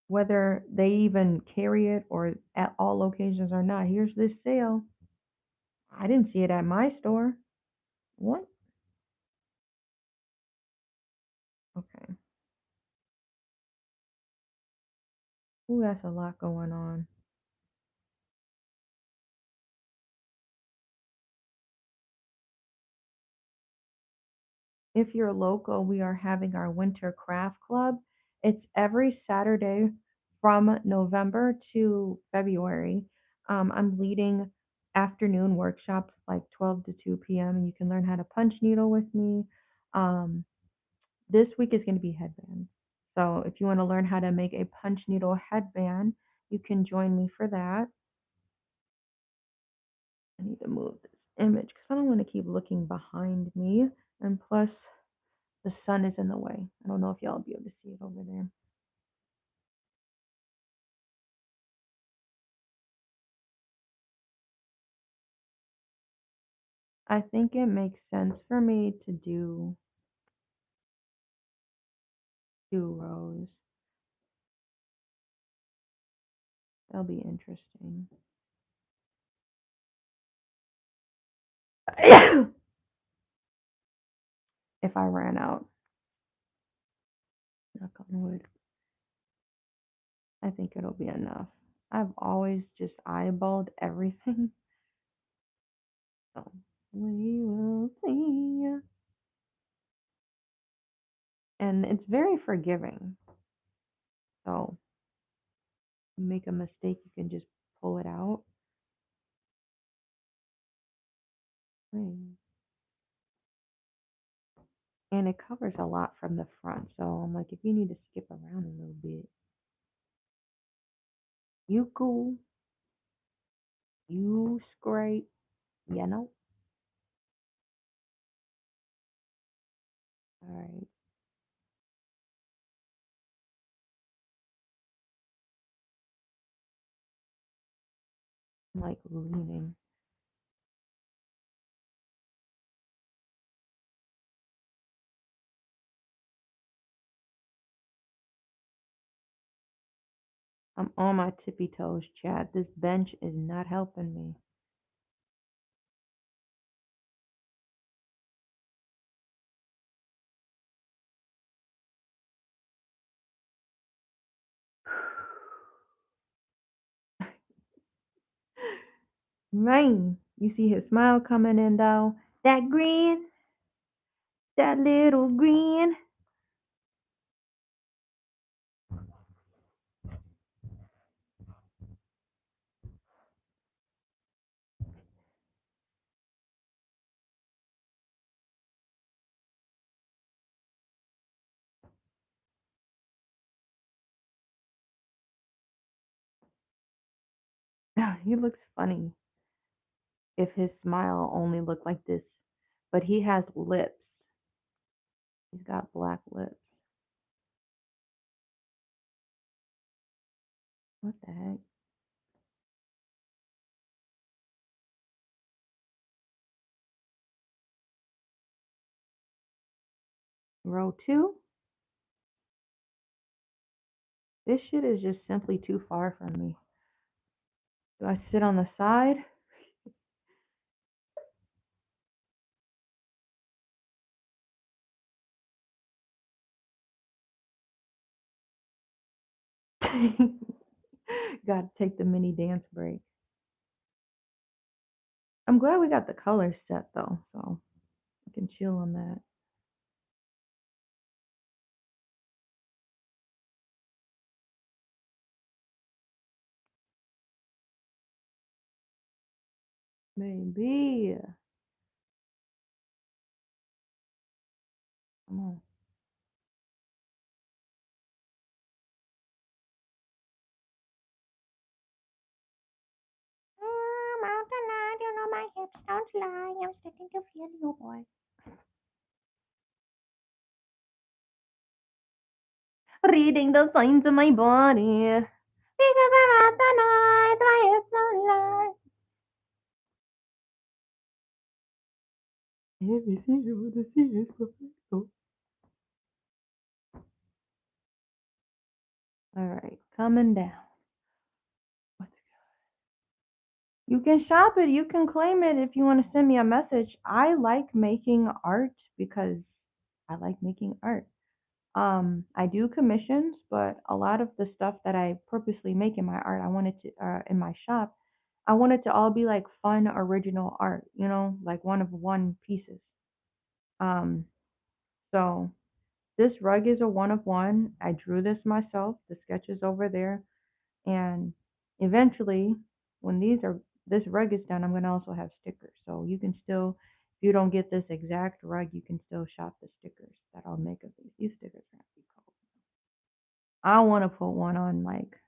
Whether they even carry it or at all locations or not, here's this sale. I didn't see it at my store. What? Okay. Ooh, that's a lot going on. If you're local, we are having our winter craft club. It's every Saturday from November to February. I'm leading afternoon workshops like 12 to 2 p.m. and you can learn how to punch needle with me. Um, this week is going to be headbands. So if you want to learn how to make a punch needle headband, you can join me for that. I need to move this image because I don't want to keep looking behind me. And plus, the sun is in the way. I don't know if y'all will be able to see it over there. I think it makes sense for me to do 2 rows. That'll be interesting. If I ran out, knock on wood, I think it'll be enough. I've always just eyeballed everything. So we will see. And it's very forgiving. So you make a mistake, you can just pull it out. And it covers a lot from the front. So I'm like, if you need to skip around a little bit, you cool, you scrape, you know? All right. I'm like leaning. I'm on my tippy toes, Chad. This bench is not helping me. Man, you see his smile coming in though. That grin, that little grin. He looks funny if his smile only looked like this, but he has lips. He's got black lips. What the heck? Row two? This shit is just simply too far from me. Do I sit on the side? Gotta take the mini dance break. I'm glad we got the colors set though, so I can chill on that. Maybe. Come on. Out the night, you know my hips don't lie. I'm starting to feel you, boy. Reading the signs of my body. Because I'm out the night, my hips don't lie. Every single the sea is perfect. All right, coming down. You can shop it. You can claim it if you want to send me a message. I like making art because I like making art. I do commissions, but a lot of the stuff that I purposely make in my art, I wanted to in my shop, I want it to all be like fun, original art. You know, like one of one pieces. Um, so this rug is a one of one. I drew this myself. The sketch is over there. And eventually, when this rug is done, I'm gonna also have stickers. So you can still, if you don't get this exact rug, you can still shop the stickers that I'll make of these. These stickers are gonna be cool. I want to put one on like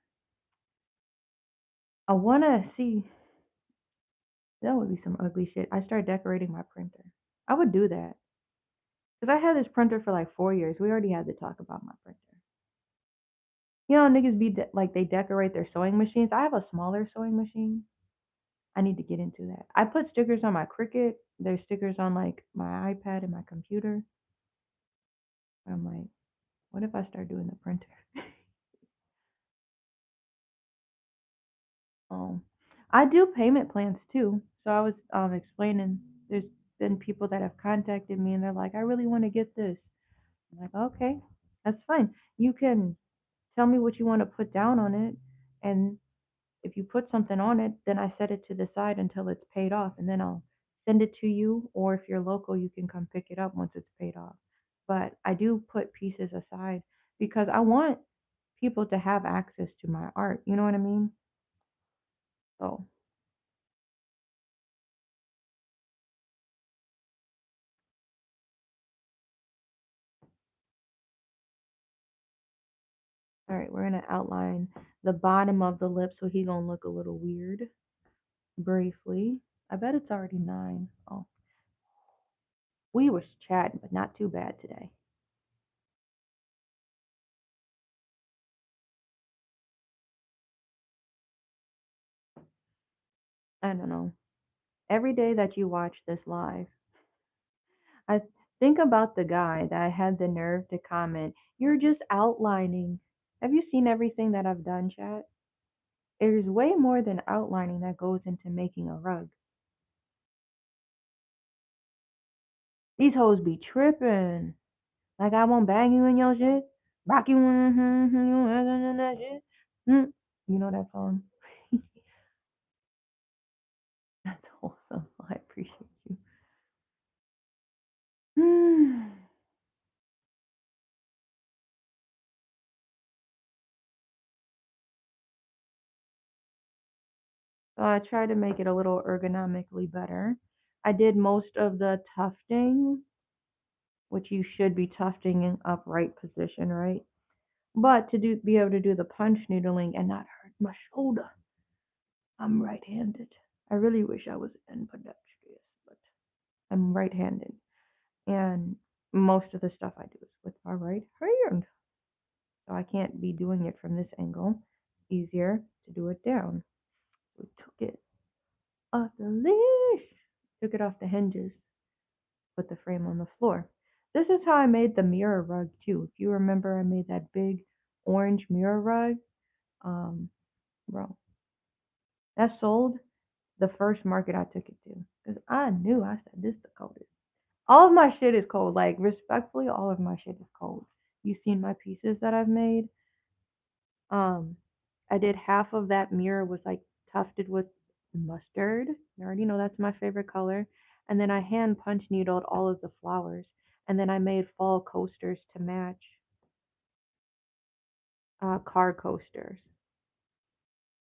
I want to see. That would be some ugly shit. I start decorating my printer. I would do that because I had this printer for like 4 years. We already had to talk about my printer. You know, niggas be like they decorate their sewing machines. I have a smaller sewing machine. I need to get into that. I put stickers on my Cricut. There's stickers on like my iPad and my computer. I'm like, what if I start doing the printer? um, I do payment plans too. So I was explaining. There's been people that have contacted me and they're like, I really want to get this. I'm like, okay, that's fine. You can tell me what you want to put down on it, and if you put something on it, then I set it to the side until it's paid off, and then I'll send it to you. Or if you're local, you can come pick it up once it's paid off. But I do put pieces aside because I want people to have access to my art. You know what I mean? So, all right, we're gonna outline the bottom of the lip so he gonna look a little weird briefly. I bet it's already 9. Oh, we were chatting, but not too bad today. I don't know. Every day that you watch this live, I think about the guy that had the nerve to comment, "You're just outlining." Have you seen everything that I've done, chat? There's way more than outlining that goes into making a rug. These hoes be tripping. Like I won't bang you in your shit, rock you in that shit. You know that song? That's wholesome. I appreciate you. So I tried to make it a little ergonomically better. I did most of the tufting, which you should be tufting in upright position, right? But to be able to do the punch needling and not hurt my shoulder, I'm right-handed. I really wish I was ambidextrous, but I'm right-handed, and most of the stuff I do is with my right hand, so I can't be doing it from this angle. Easier to do it down. We took it off the leash, took it off the hinges, put the frame on the floor. This is how I made the mirror rug too. If you remember, I made that big orange mirror rug. Um, bro, that sold the first market I took it to because I knew I said this is the coldest. All of my shit is cold. Like respectfully, all of my shit is cold. You've seen my pieces that I've made. Um, I did half of that mirror was like tufted with mustard. You already know that's my favorite color. And then I hand punch needled all of the flowers. And then I made fall coasters to match car coasters.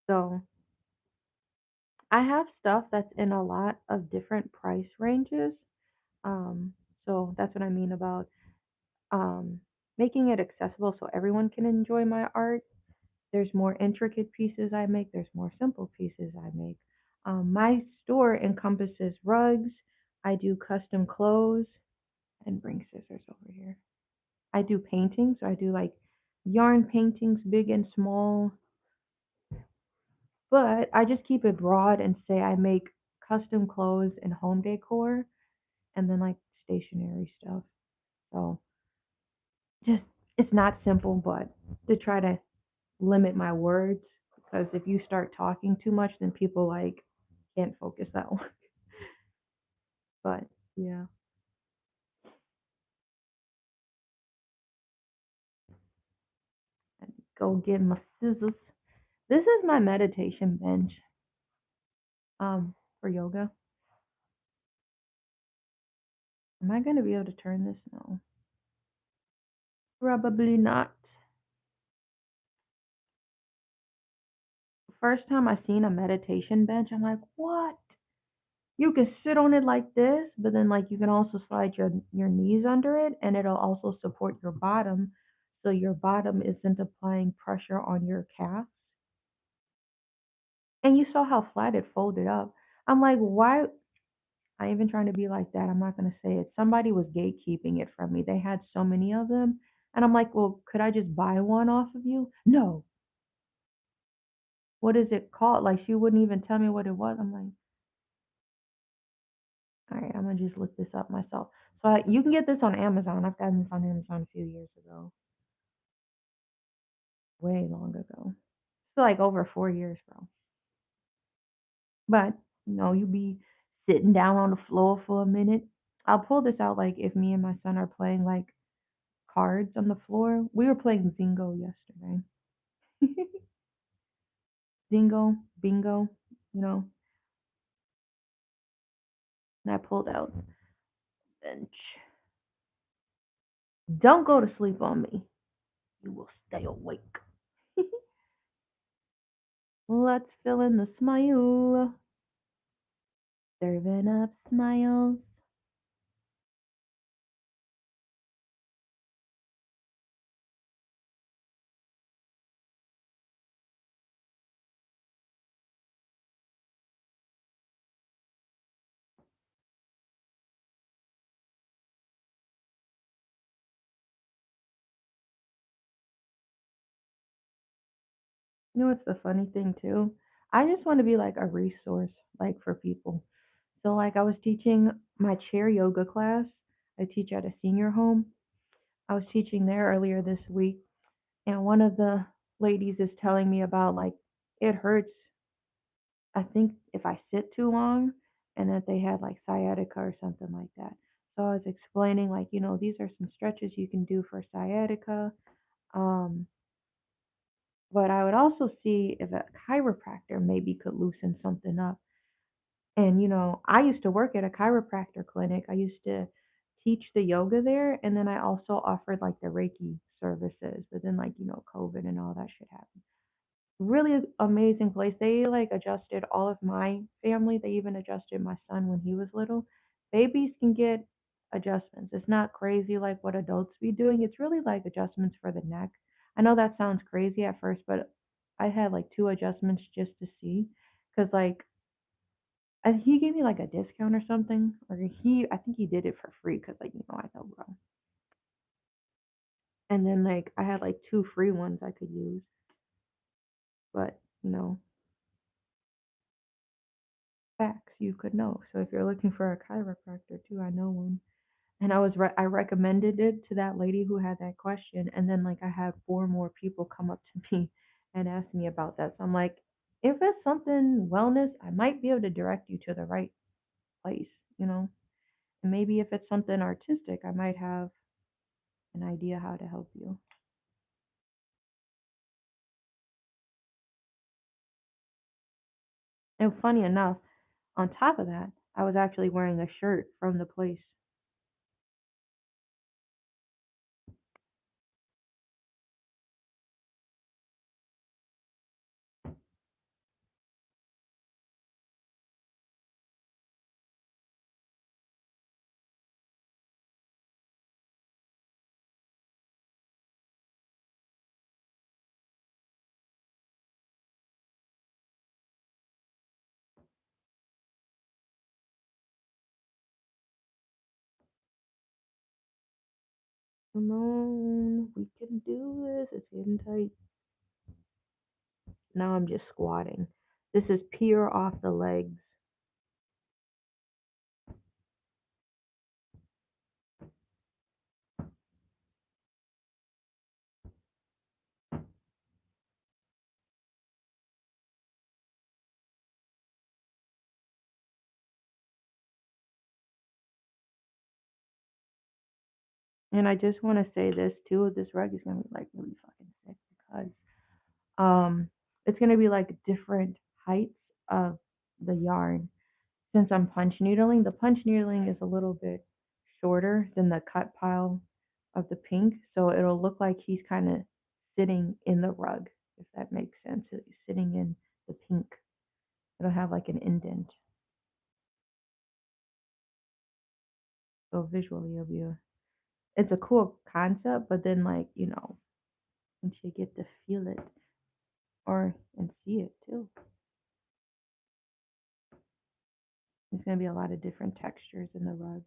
So I have stuff that's in a lot of different price ranges. Um, so that's what I mean about um, making it accessible so everyone can enjoy my art. There's more intricate pieces I make, there's more simple pieces I make. My store encompasses rugs. I do custom clothes. And bring scissors over here. I do paintings, so I do like yarn paintings, big and small. But I just keep it broad and say I make custom clothes and home decor and then like stationery stuff. So just it's not simple, but to try to limit my words because if you start talking too much, then people like can't focus that long. But yeah, go get my scissors. This is my meditation bench for yoga. Am I gonna be able to turn this? No, probably not. First time I seen a meditation bench, I'm like, what? You can sit on it like this, but then like you can also slide your knees under it, and it'll also support your bottom, so your bottom isn't applying pressure on your calf. And you saw how flat it folded up. I'm like, why? I ain't even trying to be like that. I'm not gonna say it. Somebody was gatekeeping it from me. They had so many of them, and I'm like, well, could I just buy one off of you? No. What is it called? Like she wouldn't even tell me what it was. I'm like, all right, I'm gonna just look this up myself. So you can get this on Amazon. I've gotten this on Amazon a few years ago, way long ago. So like over 4 years, bro. But you be sitting down on the floor for a minute. I'll pull this out like if me and my son are playing like cards on the floor. We were playing Zingo yesterday. Zingo, bingo, you know. And I pulled out bench. Don't go to sleep on me. You will stay awake. Let's fill in the smile. Serving up smiles. You know what's the funny thing too? I just want to be like a resource, like for people. So like I was teaching my chair yoga class. I teach at a senior home. I was teaching there earlier this week, and one of the ladies is telling me about like it hurts, I think, if I sit too long, and that they had like sciatica or something like that. So I was explaining, like, these are some stretches you can do for sciatica. Um, but I would also see if a chiropractor maybe could loosen something up. And, I used to work at a chiropractor clinic. I used to teach the yoga there, and then I also offered like the Reiki services. But then, like, COVID and all that shit happened. Really amazing place. They like adjusted all of my family. They even adjusted my son when he was little. Babies can get adjustments. It's not crazy like what adults be doing. It's really like adjustments for the neck. I know that sounds crazy at first, but I had like two adjustments just to see, because like he gave me like a discount or something, or I think he did it for free because like I thought, bro. And then like I had like two free ones I could use, but facts you could know. So if you're looking for a chiropractor too, I know one. And I recommended it to that lady who had that question, and then like I had four more people come up to me and ask me about that. So I'm like, if it's something wellness, I might be able to direct you to the right place, you know. And maybe if it's something artistic, I might have an idea how to help you. And funny enough, on top of that, I was actually wearing a shirt from the place. Come on, we can do this. It's getting tight. Now I'm just squatting. This is pure off the legs. And I just want to say this too. This rug is gonna be like really fucking sick because um it's gonna be like different heights of the yarn. Since I'm punch needling, the punch needling is a little bit shorter than the cut pile of the pink, so it'll look like he's kind of sitting in the rug, if that makes sense. He's sitting in the pink. It'll have like an indent, so visually it'll be it's a cool concept. But then like once you get to feel it or and see it too, there's gonna be a lot of different textures in the rug.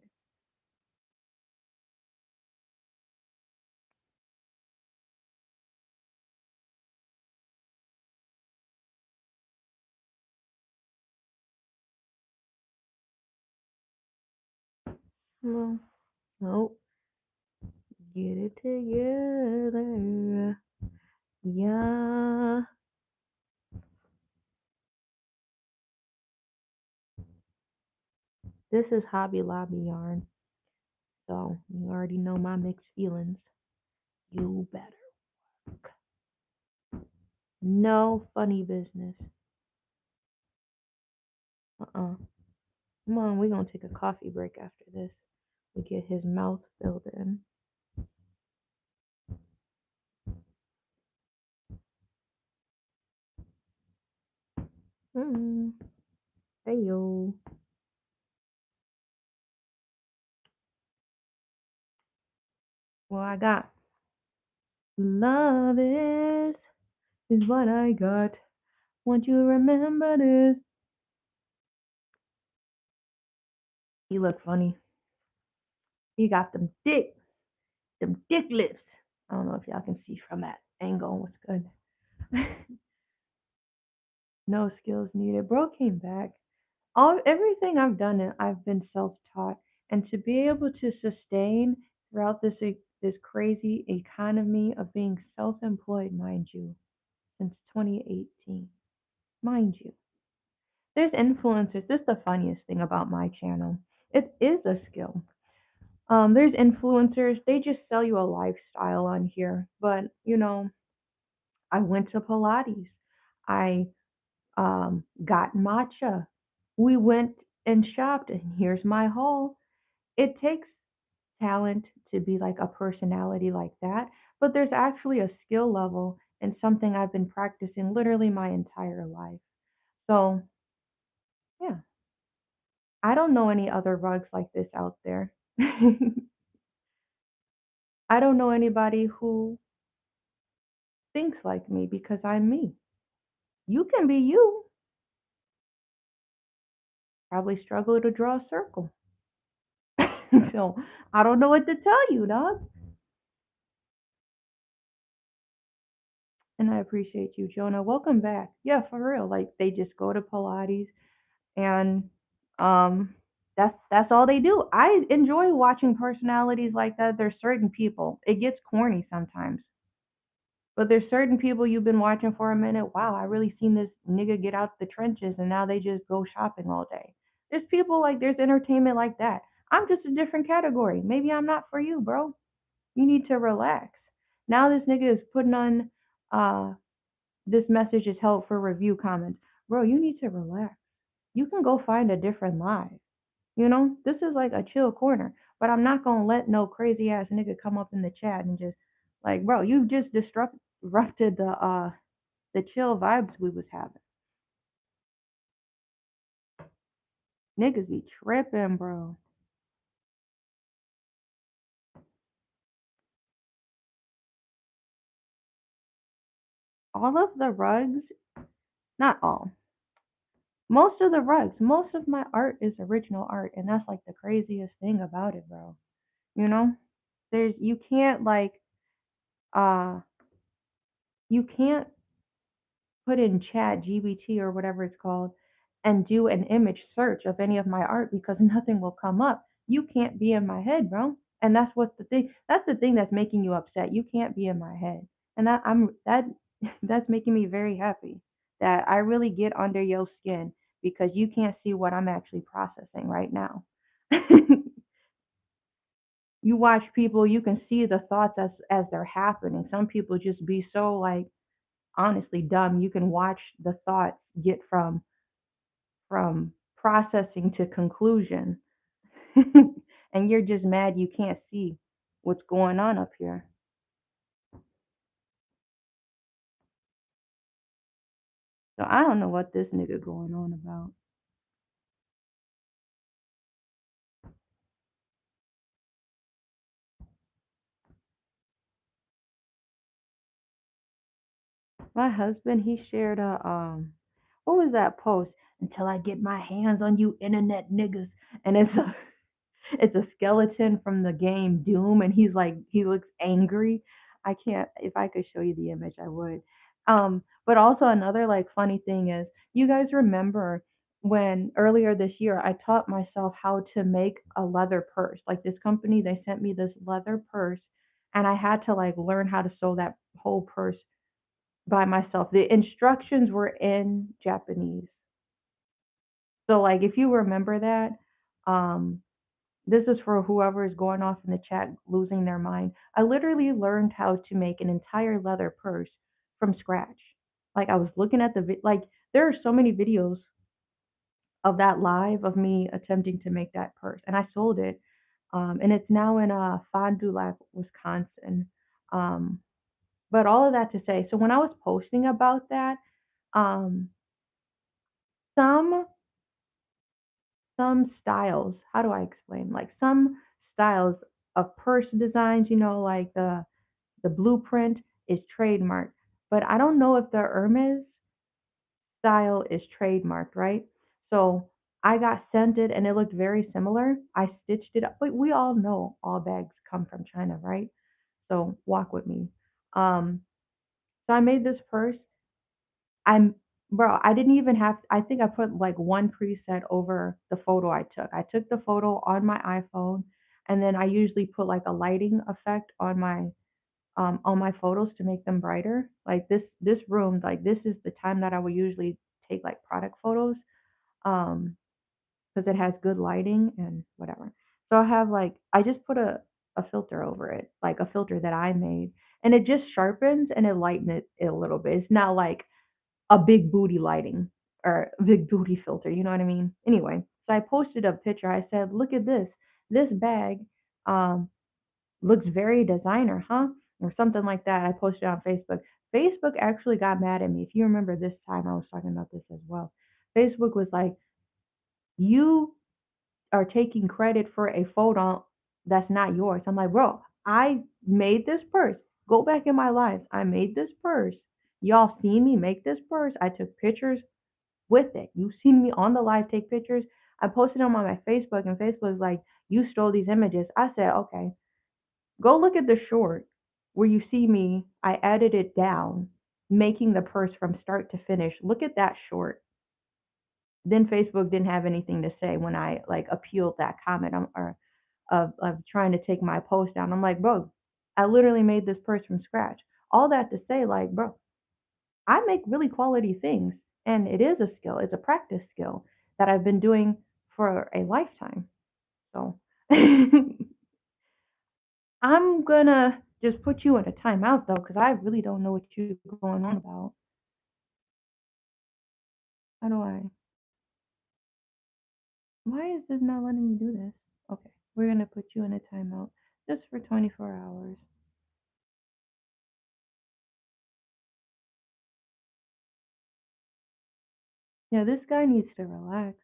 Well, nope. Get it together. Yeah. This is Hobby Lobby yarn. So you already know my mixed feelings. You better. No funny business. Uh-uh. Come on, we're gonna take a coffee break after this. We get his mouth filled in. Mm. Hey yo. Well, I got love is what I got. Want you to remember this. He look funny. He got them dick lips. I don't know if y'all can see from that angle what's good. No skills needed. Bro came back. Everything I've done, I've been self-taught, and to be able to sustain throughout this crazy economy of being self-employed, mind you, since 2018. mind you. There's influencers. This is the funniest thing about my channel. It is a skill. There's influencers. They just sell you a lifestyle on here. But I went to Pilates. I got matcha. We went and shopped, and here's my haul. It takes talent to be like a personality like that, but there's actually a skill level and something I've been practicing literally my entire life. So, yeah, I don't know any other rugs like this out there. I don't know anybody who thinks like me because I'm me. You can be you. Probably struggle to draw a circle. So, I don't know what to tell you, dog. And I appreciate you, Jonah. Welcome back. Yeah, for real. Like they just go to Pilates and um that's all they do. I enjoy watching personalities like that. There's certain people. It gets corny sometimes. But there's certain people you've been watching for a minute. Wow, I really seen this nigga get out the trenches and now they just go shopping all day. There's people like there's entertainment like that. I'm just a different category. Maybe I'm not for you, bro. You need to relax. Now this nigga is putting on this message is held for review comments. Bro, you need to relax. You can go find a different live. This is like a chill corner. But I'm not gonna let no crazy ass nigga come up in the chat and just like, bro, you just disrupted the chill vibes we was having. Niggas be tripping, bro. All of the rugs, not all. Most of the rugs, most of my art is original art, and that's like the craziest thing about it, bro. You know? There's you can't like uh you can't put in chat GBT or whatever it's called and do an image search of any of my art because nothing will come up. You can't be in my head, bro. And that's the thing that's making you upset. You can't be in my head. And that that's making me very happy that I really get under your skin because you can't see what I'm actually processing right now. You watch people, you can see the thoughts as they're happening. Some people just be so like honestly dumb. You can watch the thoughts get from processing to conclusion. And you're just mad you can't see what's going on up here. So I don't know what this nigga going on about. My husband, he shared a what was that post? Until I get my hands on you internet niggas. And it's a skeleton from the game Doom, and he looks angry. I can't. If I could show you the image, I would. But also another like funny thing is, you guys remember when earlier this year I taught myself how to make a leather purse. Like this company, they sent me this leather purse, and I had to like learn how to sew that whole purse by myself. The instructions were in Japanese. So like if you remember that, um, this is for whoever is going off in the chat losing their mind. I literally learned how to make an entire leather purse from scratch. Like I was looking at like there are so many videos of that live of me attempting to make that purse, and I sold it. And it's now in Fond du Lac, Wisconsin. Um, but all of that to say, so when I was posting about that, um, some styles, how do I explain? Like some styles of purse designs, like the blueprint is trademarked, but I don't know if the Hermes style is trademarked, right? So I got sent it and it looked very similar. I stitched it up, but we all know all bags come from China, right? So walk with me. Um, so I made this purse. I'm bro, I didn't even have I think I put like one preset over the photo I took. I took the photo on my iPhone and then I usually put like a lighting effect on my photos to make them brighter. Like this room, like this is the time that I would usually take like product photos. Um, because it has good lighting and whatever. So I have like I just put a filter over it, like a filter that I made, and it just sharpens and it lightens it a little bit. It's not like a big booty lighting or a big booty filter, you know what I mean? Anyway, so I posted a picture. I said, "Look at this. This bag um looks very designer, huh?" Or something like that. I posted it on Facebook. Facebook actually got mad at me. If you remember this time I was talking about this as well. Facebook was like, "You are taking credit for a photo that's not yours." I'm like, bro, I made this purse. Go back in my life. I made this purse. Y'all seen me make this purse. I took pictures with it. You've seen me on the live take pictures. I posted them on my Facebook, and Facebook was like, "You stole these images." I said, okay, go look at the short where you see me. I edited it down, making the purse from start to finish. Look at that short. Then Facebook didn't have anything to say when I like appealed that comment or of trying to take my post down. I'm like, bro, I literally made this purse from scratch. All that to say, like, bro, I make really quality things, and it is a skill. It's a practice skill that I've been doing for a lifetime. So I'm gonna just put you in a timeout though, because I really don't know what you're going on about. How do I? Why is this not letting me do this? Okay, we're gonna put you in a timeout just for 24 hours. Yeah, this guy needs to relax.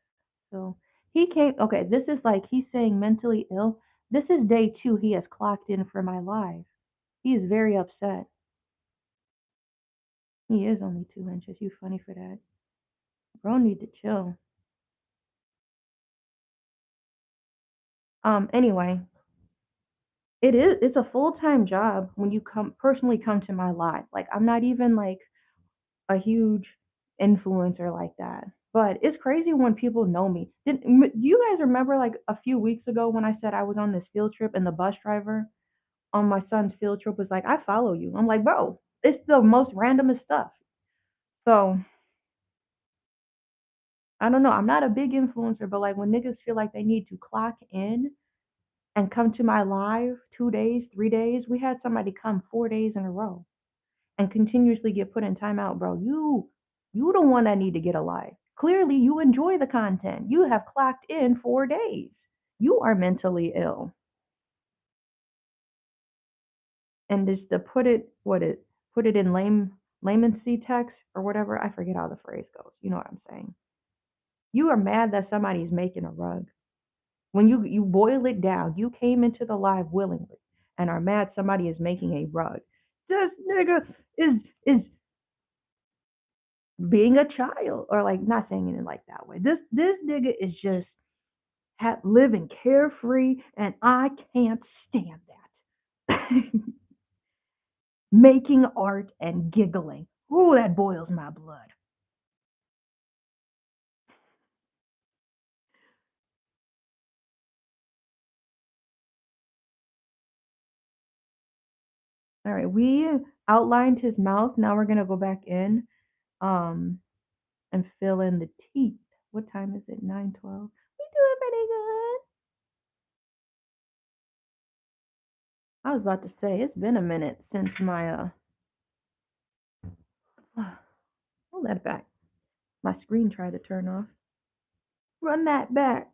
So he came. Okay, this is like he's saying mentally ill. This is day two. He has clocked in for my live. He is very upset. He is only 2 inches. You funny for that. Bro need to chill. Anyway, it's a full-time job when you come to my live. Like I'm not even like a huge influencer like that. But it's crazy when people know me. Do you guys remember like a few weeks ago when I said I was on this field trip and the bus driver on my son's field trip was like, "I follow you." I'm like, "Bro, it's the most randomest stuff." So I don't know. I'm not a big influencer, but like when niggas feel like they need to clock in and come to my live 2 days, 3 days, we had somebody come 4 days in a row and continuously get put in timeout, bro. You the one that need to get alive. Clearly you enjoy the content. You have clocked in 4 days. You are mentally ill. And just to put it in layman C text or whatever, I forget how the phrase goes. You know what I'm saying? You are mad that somebody's making a rug. When you boil it down, you came into the live willingly and are mad somebody is making a rug. This nigga is being a child, or like not saying it like that way. This nigga is just living carefree, and I can't stand that. Making art and giggling. Ooh, that boils my blood. All right, we outlined his mouth. Now we're gonna go back in um and fill in the teeth. What time is it? 9:12. We doing pretty good. I was about to say it's been a minute since my roll that back. My screen tried to turn off. Run that back.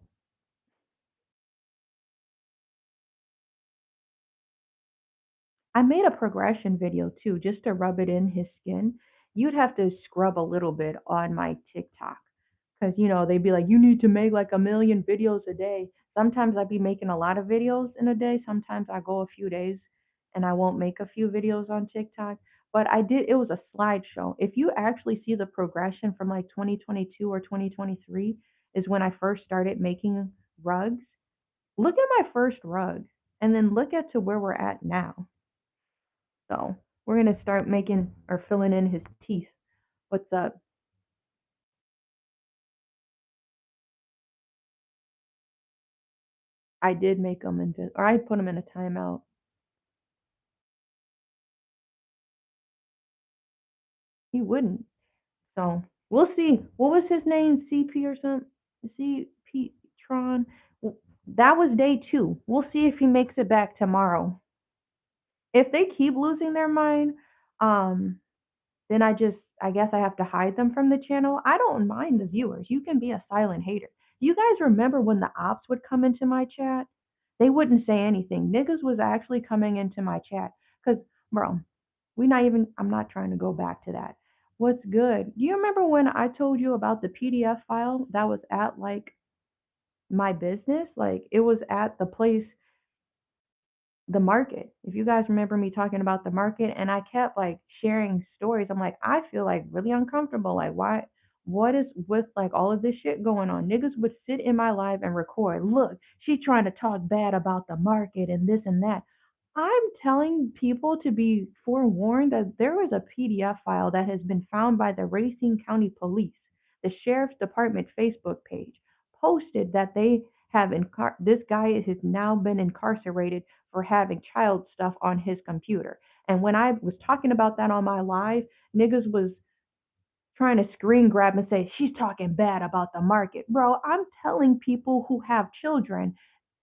I made a progression video too, just to rub it in his skin. You'd have to scrub a little bit on my TikTok because they'd be like, you need to make like a million videos a day. Sometimes I'd be making a lot of videos in a day. Sometimes I go a few days and I won't make a few videos on TikTok. But I did. It was a slideshow. If you actually see the progression from like 2022 or 2023 is when I first started making rugs. Look at my first rug and then look at to where we're at now. So we're gonna start making or filling in his teeth. What's up? I did make him into, or I put him in a timeout. He wouldn't. So We'll see. What was his name? CP or something? CP Tron. That was day two. We'll see if he makes it back tomorrow. If they keep losing their mind, um, then I guess I have to hide them from the channel. I don't mind the viewers. You can be a silent hater. You guys remember when the ops would come into my chat? They wouldn't say anything. Niggas was actually coming into my chat. Cause bro, I'm not trying to go back to that. What's good? Do you remember when I told you about the PDF file that was at like my business? Like it was at the place, the market. If you guys remember me talking about the market, and I kept like sharing stories, I'm like, I feel like really uncomfortable. Like, why? What is with like all of this shit going on? Niggas would sit in my live and record. Look, she's trying to talk bad about the market and this and that. I'm telling people to be forewarned that there is a PDF file that has been found by the Racine County Police, the Sheriff's Department Facebook page, posted that they have this guy has now been incarcerated for having child stuff on his computer. And when I was talking about that on my live, niggas was trying to screen grab and say, she's talking bad about the market. Bro, I'm telling people who have children,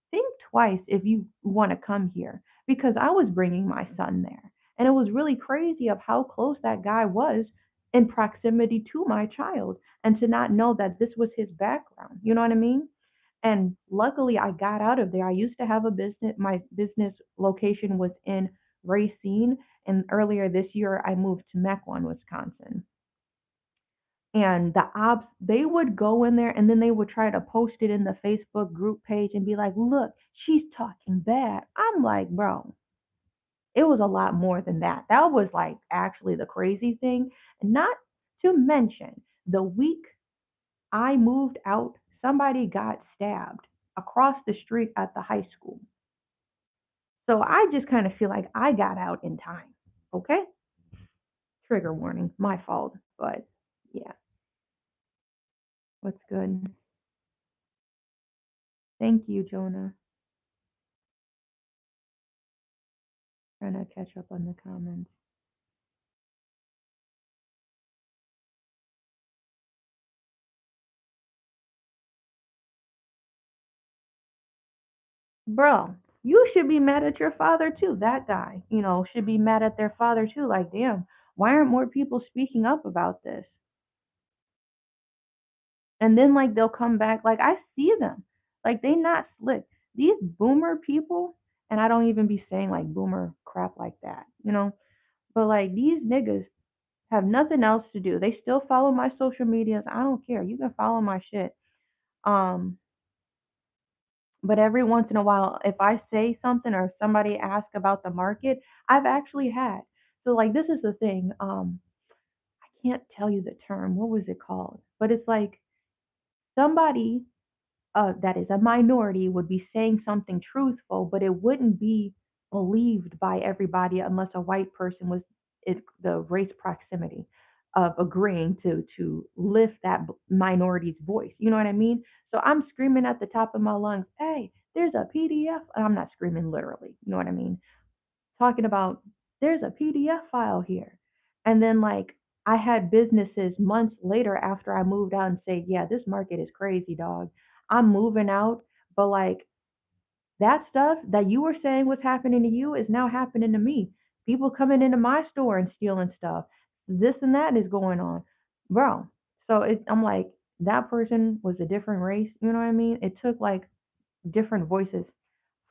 think twice if you want to come here because I was bringing my son there. And it was really crazy of how close that guy was in proximity to my child and to not know that this was his background. You know what I mean? And luckily, I got out of there. I used to have a business. My business location was in Racine, and earlier this year, I moved to Mequon, Wisconsin. And the ops, they would go in there and then they would try to post it in the Facebook group page and be like, look, she's talking bad. I'm like, bro, it was a lot more than that. That was like actually the crazy thing. Not to mention the week I moved out, somebody got stabbed across the street at the high school. So I just kind of feel like I got out in time. Okay? Trigger warning, my fault. But yeah, what's good? Thank you, Jonah. Trying to catch up on the comments. Bro, you should be mad at your father too. That guy, should be mad at their father too. Like, damn, why aren't more people speaking up about this? And then like they'll come back. Like I see them. Like they not slick. These boomer people, and I don't even be saying like boomer crap like that. But like these niggas have nothing else to do. They still follow my social medias. I don't care. You can follow my shit. Um, but every once in a while, if I say something or if somebody asks about the market, I've actually had. So like this is the thing. I can't tell you the term. What was it called? But it's like somebody that is a minority would be saying something truthful, but it wouldn't be believed by everybody unless a white person was the race proximity of agreeing to lift that minority's voice. You know what I mean? So I'm screaming at the top of my lungs, "Hey, there's a PDF." And I'm not screaming literally. You know what I mean? Talking about there's a PDF file here. And then like I had businesses months later after I moved out and say, yeah, this market is crazy, dog. I'm moving out, but like that stuff that you were saying was happening to you is now happening to me. People coming into my store and stealing stuff. This and that is going on. Bro. So I'm like, that person was a different race. You know what I mean? It took like different voices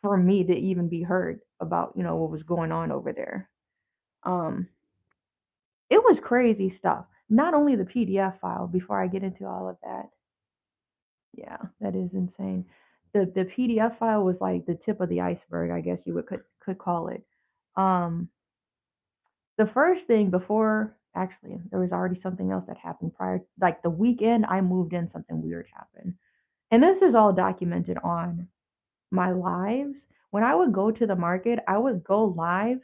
for me to even be heard about, what was going on over there. Um, it was crazy stuff. Not only the PDF file, before I get into all of that. Yeah, that is insane. The PDF file was like the tip of the iceberg, I guess you could call it. Um, the first thing before actually there was already something else that happened prior, like the weekend I moved in, something weird happened. And this is all documented on my lives. When I would go to the market, I would go live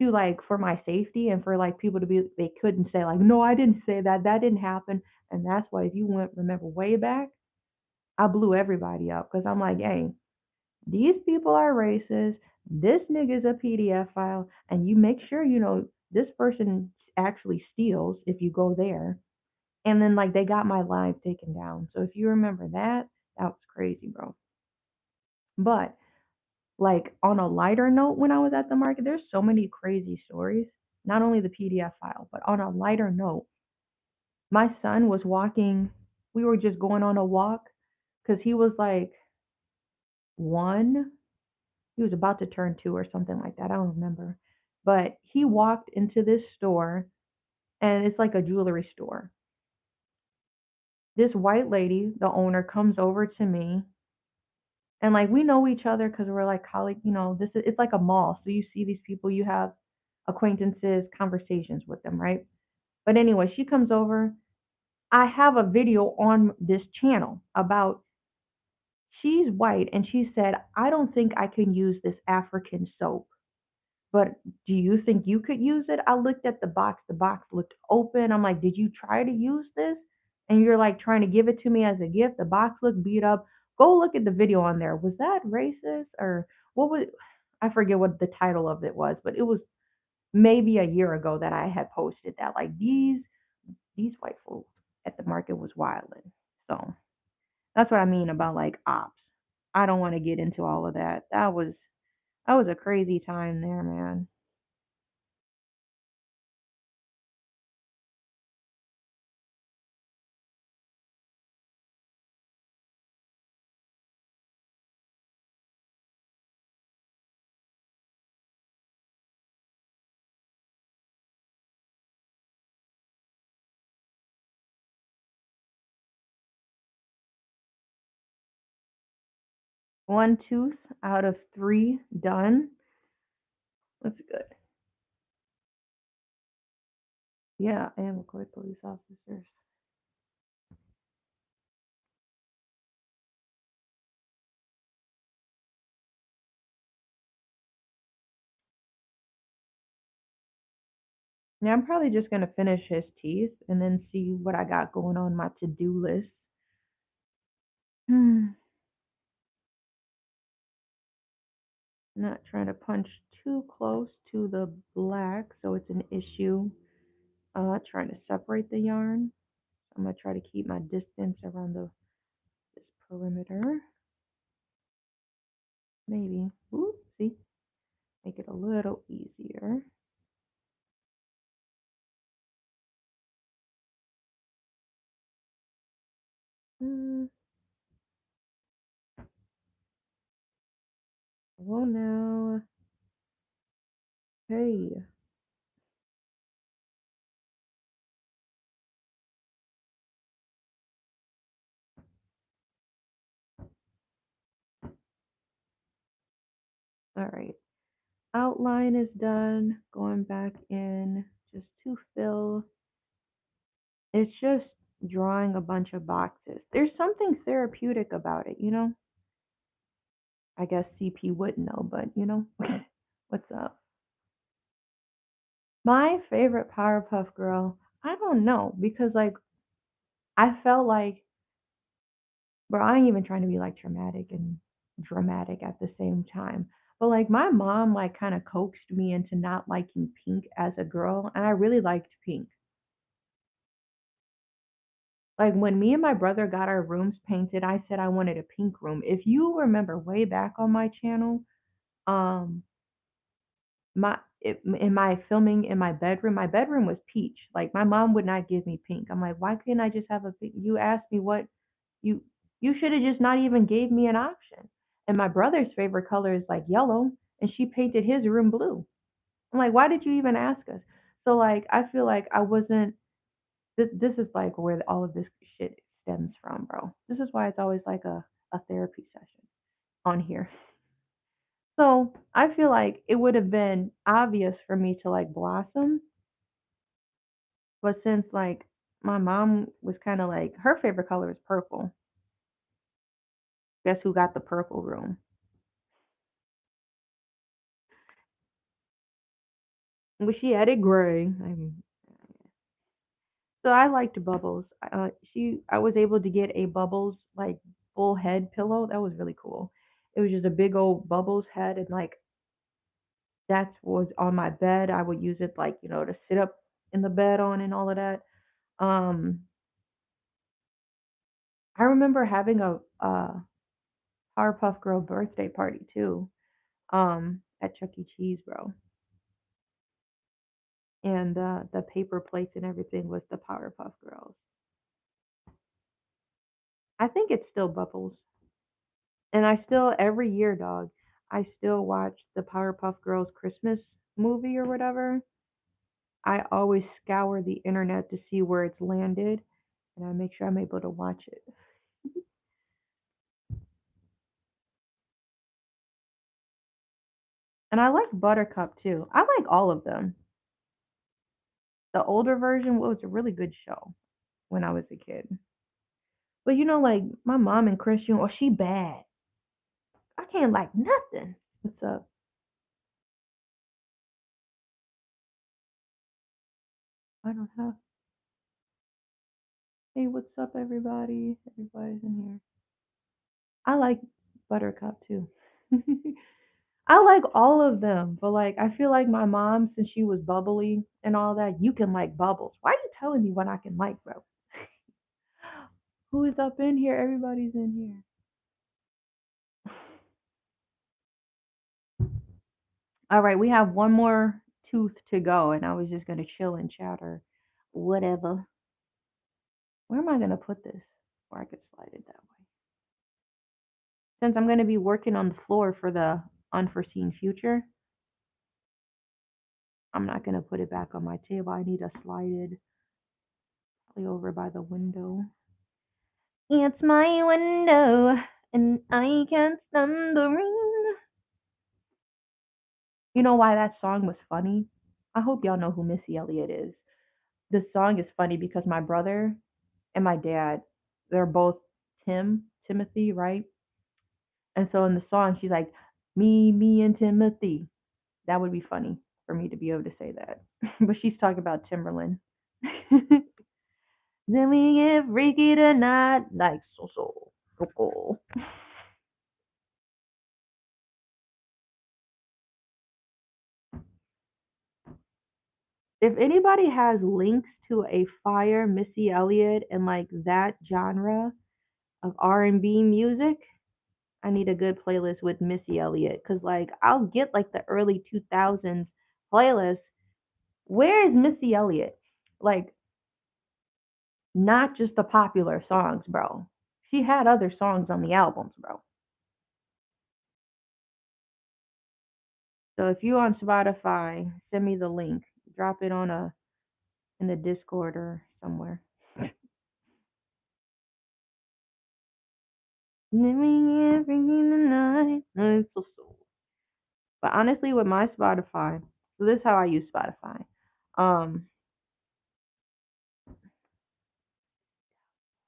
to like for my safety and for like people to be they couldn't say like no I didn't say that, that didn't happen. And that's why if you remember way back, I blew everybody up because I'm like, hey, these people are racist, this nigga's a PDF file, and you make sure this person actually steals if you go there. And then like they got my live taken down. So if you remember that, that was crazy, bro. But like on a lighter note, when I was at the market, there's so many crazy stories. Not only the PDF file, but on a lighter note, my son was walking. We were just going on a walk because he was like 1. He was about to turn 2 or something like that. I don't remember. But he walked into this store, and it's like a jewelry store. This white lady, the owner, comes over to me, and like we know each other because we're like colleagues. This is it's like a mall, so you see these people, you have acquaintances, conversations with them, right? But anyway, she comes over. I have a video on this channel about she's white, and she said, "I don't think I can use this African soap. But do you think you could use it?" I looked at the box. The box looked open. I'm like, "Did you try to use this?" And you're like trying to give it to me as a gift. The box looked beat up. Go look at the video on there. Was that racist or what was I forget what the title of it was, but it was maybe a year ago that I had posted that. Like these white folks at the market was wilding. So that's what I mean about like ops. I don't want to get into all of that. That was a crazy time there, man. One tooth out of three done. That's good. Yeah, I am a court police officer. Yeah, I'm probably just gonna finish his teeth and then see what I got going on my to-do list. Hmm. Not trying to punch too close to the black, so it's an issue. Trying to separate the yarn. I'm gonna try to keep my distance around this perimeter. Maybe. Ooh, see, make it a little easier. Hmm. Well, now, hey, all right. Outline is done. Going back in just to fill. It's just drawing a bunch of boxes. There's something therapeutic about it. I guess CP would know, but what's up? My favorite Powerpuff Girl, I don't know because like I felt like, bro, I ain't even trying to be like traumatic and dramatic at the same time. But like my mom like kind of coaxed me into not liking pink as a girl, and I really liked pink. Like when me and my brother got our rooms painted, I said I wanted a pink room. If you remember way back on my channel, um, in my filming in my bedroom was peach. Like my mom would not give me pink. I'm like, why couldn't I just have a pink? You asked me what you you should have just not even gave me an option. And my brother's favorite color is like yellow, and she painted his room blue. I'm like, why did you even ask us? So like, I feel like I wasn't this is like where all of this shit stems from, bro. This is why it's always like a therapy session on here. So I feel like it would have been obvious for me to like blossom, but since like my mom was kind of like her favorite color is purple. Guess who got the purple room? Well, she added gray. So I liked Bubbles. I was able to get a Bubbles like full head pillow. That was really cool. It was just a big old Bubbles head, and like that was on my bed. I would use it like to sit up in the bed on and all of that. Um, I remember having a Powerpuff Girl birthday party too, at Chuck E. Cheese, bro. And the paper plates and everything was the Powerpuff Girls. I think it's still Bubbles. And I still every year, dog, I still watch the Powerpuff Girls Christmas movie or whatever. I always scour the internet to see where it's landed, and I make sure I'm able to watch it. And I like Buttercup too. I like all of them. The older version was a really good show when I was a kid. But like my mom and Christian, oh, she bad. I can't like nothing. What's up? I don't have. Hey, what's up, everybody? Everybody's in here. I like Buttercup too. I like all of them, but like I feel like my mom, since she was bubbly and all that, you can like Bubbles. Why are you telling me what I can like, bro? Who is up in here? Everybody's in here. All right, we have one more tooth to go, and I was just gonna chill and chatter, whatever. Where am I gonna put this? Or I could slide it that way. Since I'm gonna be working on the floor for the unforeseen future, I'm not gonna put it back on my table. I need to slide it probably over by the window. It's my window, and I can't stand the rain. You know why that song was funny? I hope y'all know who Missy Elliott is. The song is funny because my brother and my dad, they're both Timothy, right? And so in the song, she's like, me, and Timothy. That would be funny for me to be able to say that. But she's talking about Timberland. Then we get freaky tonight, like so cool. If anybody has links to a fire Missy Elliott and like that genre of R&B music, I need a good playlist with Missy Elliott cuz like I'll get like the early 2000s playlist. Where is Missy Elliott? Like not just the popular songs, bro. She had other songs on the albums, bro. So if you on Spotify, send me the link. Drop it on a in the Discord or somewhere. Living every night. But honestly, with my Spotify, so this is how I use Spotify. Um,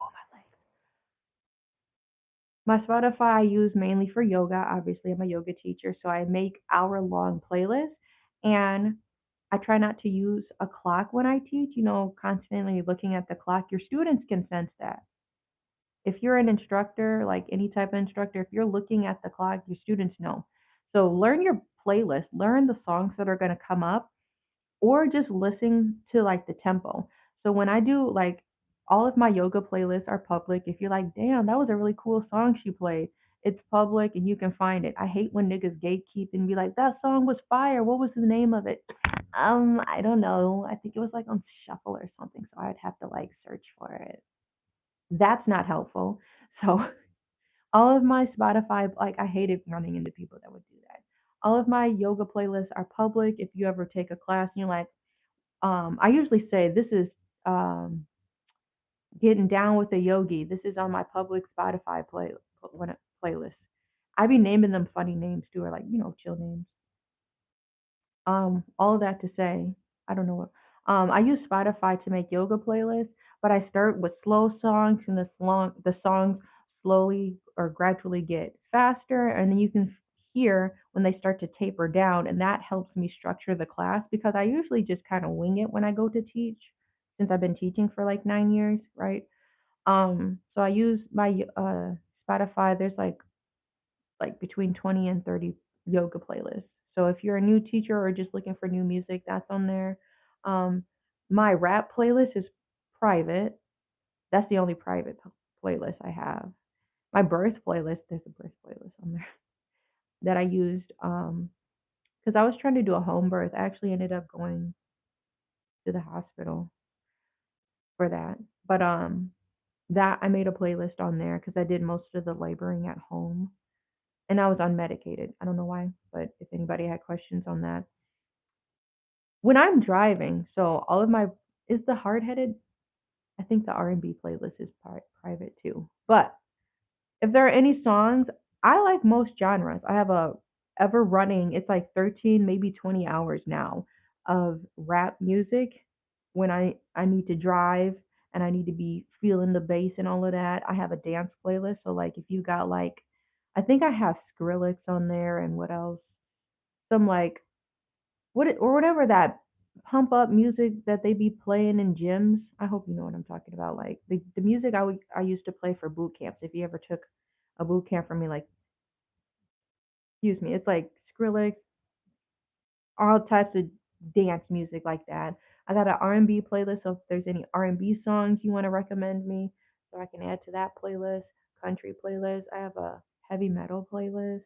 oh my leg. My Spotify I use mainly for yoga. Obviously, I'm a yoga teacher, so I make hour-long playlists, and I try not to use a clock when I teach. Constantly looking at the clock. Your students can sense that. If you're an instructor, like any type of instructor, if you're looking at the clock, your students know. So learn your playlist, learn the songs that are going to come up, or just listen to like the tempo. So when I do like all of my yoga playlists are public. If you're like, damn, that was a really cool song she played, it's public and you can find it. I hate when niggas gatekeep and be like, that song was fire. What was the name of it? I don't know. I think it was like on shuffle or something. So I'd have to like search for it. That's not helpful. So all of my Spotify, like I hated running into people that would do that. All of my yoga playlists are public. If you ever take a class and you're like, I usually say this is um, getting down with a yogi. This is on my public Spotify playlist. I be naming them funny names too, or like chill names. All of that to say, I don't know what. I use Spotify to make yoga playlists, but I start with slow songs, and the songs slowly or gradually get faster, and then you can hear when they start to taper down, and that helps me structure the class because I usually just kind of wing it when I go to teach, since I've been teaching for like 9 years, right? So I use my Spotify. There's like between 20 and 30 yoga playlists. So if you're a new teacher or just looking for new music, that's on there. My rap playlist is private. That's the only private playlist I have. My birth playlist, there's a birth playlist on there that I used because I was trying to do a home birth. I actually ended up going to the hospital for that. But that I made a playlist on there because I did most of the laboring at home and I was unmedicated. I don't know why, but if anybody had questions on that. When I'm driving, so all of my is the hard headed. I think the R&B playlist is private too. But if there are any songs, I like most genres. I have a ever running, it's like 13, maybe 20 hours now of rap music when I need to drive and I need to be feeling the bass and all of that. I have a dance playlist. So like if you got like I think I have Skrillex on there and what else? Some like or whatever that pump up music that they be playing in gyms. I hope you know what I'm talking about. Like the music I used to play for boot camps. If you ever took a boot camp from me, like excuse me, it's like Skrillex, all types of dance music like that. I got an R&B playlist, so if there's any R&B songs you want to recommend me, so I can add to that playlist. Country playlist. I have a heavy metal playlist.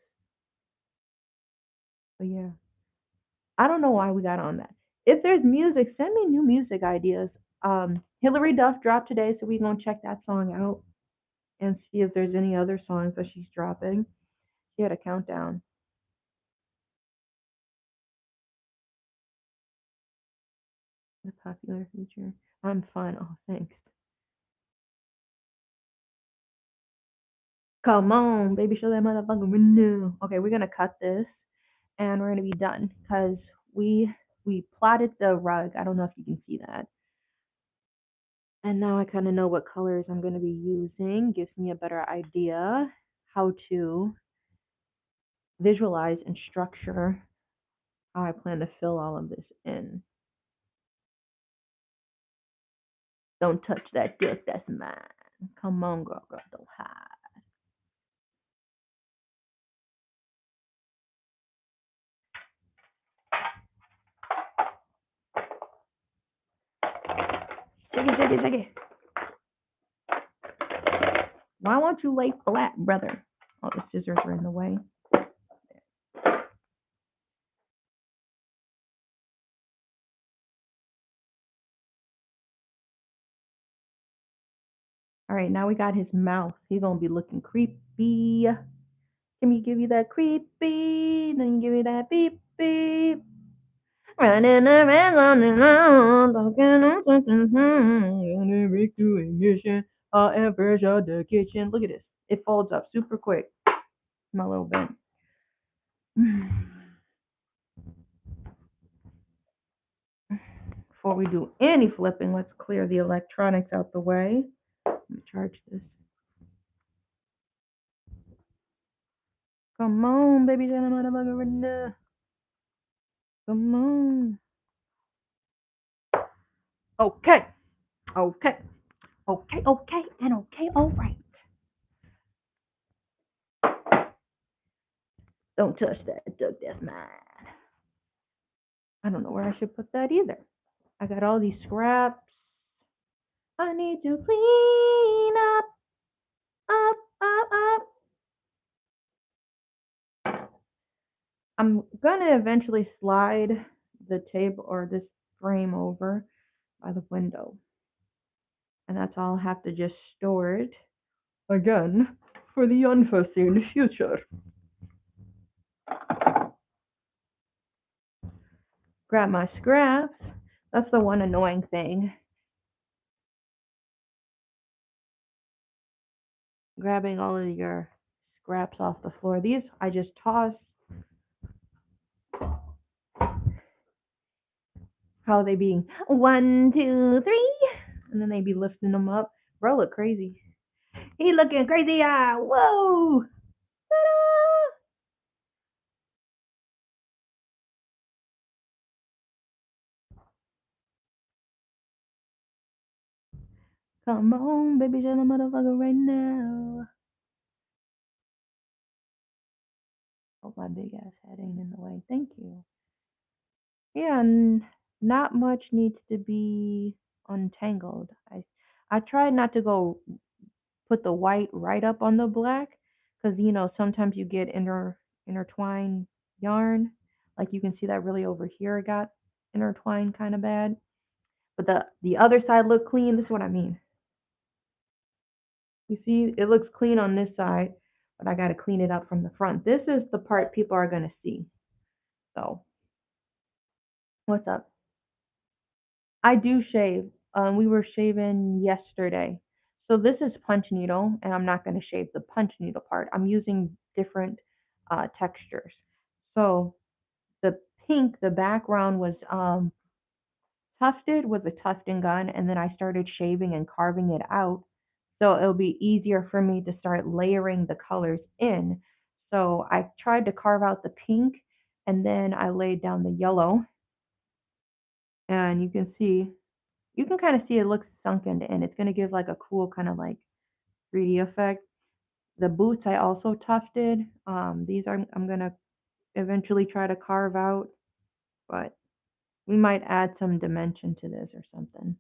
But yeah, I don't know why we got on that. If there's music, send me new music ideas. Hillary Duff dropped today, so we're gonna check that song out and see if there's any other songs that she's dropping. She had a countdown. The popular feature. I'm fine. Oh, thanks. Come on, baby, show that motherfucker renew. Okay, we're gonna cut this and we're gonna be done because we plotted the rug. I don't know if you can see that. And now I kind of know what colors I'm gonna be using. Gives me a better idea how to visualize and structure how I plan to fill all of this in. Don't touch that dick, that's mine. Come on, girl, girl, don't hide. Jiggy, jiggy, jiggy. Why won't you lay flat, brother? Oh, the scissors are in the way. All right, now we got his mouth. He's gonna be looking creepy. Can we give you that creepy? Then you give me that beep beep. Running around on and on, talking on something. Gonna break through ignition. And fresh out the kitchen. Look at this. It folds up super quick. My little bent. Before we do any flipping, let's clear the electronics out the way. Let me charge this. Come on, baby, motherfucker. Come on. Okay. Okay. Okay. Okay. And okay. All right. Don't touch that, Doug. That's mine. I don't know where I should put that either. I got all these scraps. I need to clean up. I'm gonna eventually slide the table or this frame over by the window. And that's all. I'll have to just store it again for the unforeseen future. Grab my scraps. That's the one annoying thing. Grabbing all of your scraps off the floor. These I just toss. How they being 1, 2, 3, and then they be lifting them up. Bro, look crazy. He looking crazy. Whoa. Ta-da! Come on, baby, tell a motherfucker right now. Hope my big ass head ain't in the way. Thank you. Yeah, and not much needs to be untangled. I tried not to go put the white right up on the black because sometimes you get intertwined yarn. Like you can see that really over here it got intertwined kind of bad. But the other side looked clean. This is what I mean. You see, it looks clean on this side, but I got to clean it up from the front. This is the part people are going to see. So, what's up? I do shave. We were shaving yesterday. So this is punch needle, and I'm not going to shave the punch needle part. I'm using different textures. So the pink, the background was tufted with a tufting gun, and then I started shaving and carving it out. So it'll be easier for me to start layering the colors in. So I tried to carve out the pink, and then I laid down the yellow, and you can kind of see it looks sunken in. It's going to give like a cool kind of like 3D effect. The boots I also tufted. These are I'm going to eventually try to carve out, but we might add some dimension to this or something.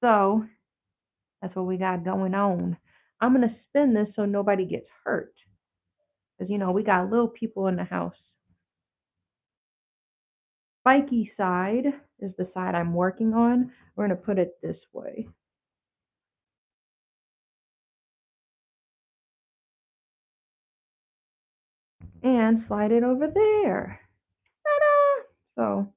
So that's what we got going on. I'm going to spin this so nobody gets hurt. Because, we got little people in the house. Spiky side is the side I'm working on. We're going to put it this way. And slide it over there. Ta-da! So,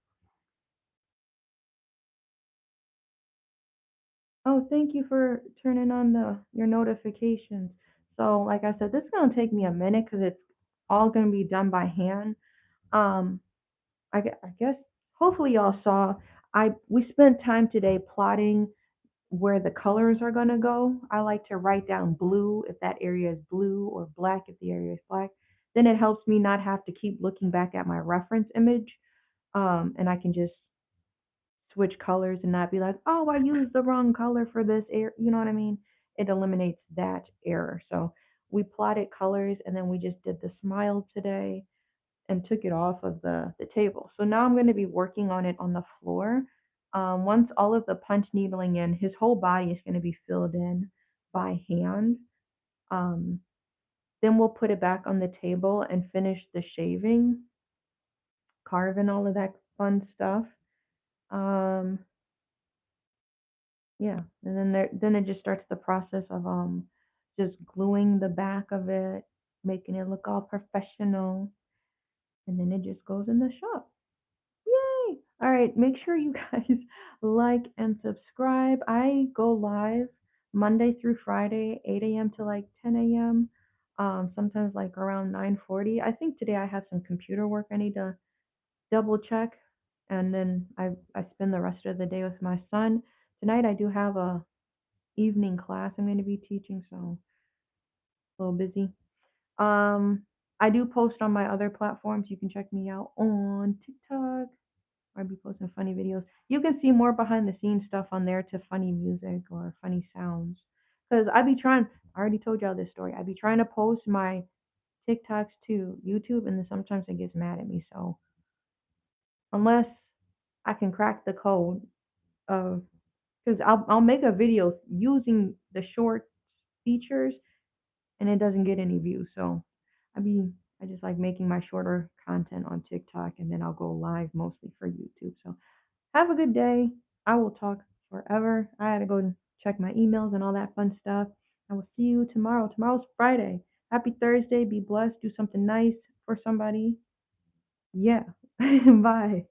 oh, thank you for turning on your notifications. So, like I said, this is going to take me a minute because it's all going to be done by hand. Um, I guess hopefully y'all saw we spent time today plotting where the colors are going to go. I like to write down blue if that area is blue or black if the area is black. Then it helps me not have to keep looking back at my reference image. And I can just switch colors and not be like, oh, I used the wrong color for this air. You know what I mean? It eliminates that error. So we plotted colors and then we just did the smile today and took it off of the table. So now I'm going to be working on it on the floor. Once all of the punch needling in, his whole body is going to be filled in by hand. Um, then we'll put it back on the table and finish the shaving, carving all of that fun stuff. Um, yeah, and then it just starts the process of just gluing the back of it, making it look all professional, and then it just goes in the shop. Yay! All right, make sure you guys like and subscribe. I go live Monday through Friday, 8 a.m. to like 10 a.m. Sometimes like around 9:40. I think today I have some computer work I need to double check, and then I spend the rest of the day with my son. Tonight I do have a evening class I'm going to be teaching, so a little busy. Um, I do post on my other platforms. You can check me out on TikTok. I'll be posting funny videos. You can see more behind the scenes stuff on there to funny music or funny sounds. Because I already told y'all this story. I be trying to post my TikToks to YouTube, and then sometimes it gets mad at me. So unless I can crack the code of, because I'll make a video using the short features, and it doesn't get any views. So I mean, I just like making my shorter content on TikTok, and then I'll go live mostly for YouTube. So have a good day. I will talk forever. I had to go and check my emails and all that fun stuff. I will see you tomorrow. Tomorrow's Friday. Happy Thursday. Be blessed. Do something nice for somebody. Yeah. Bye.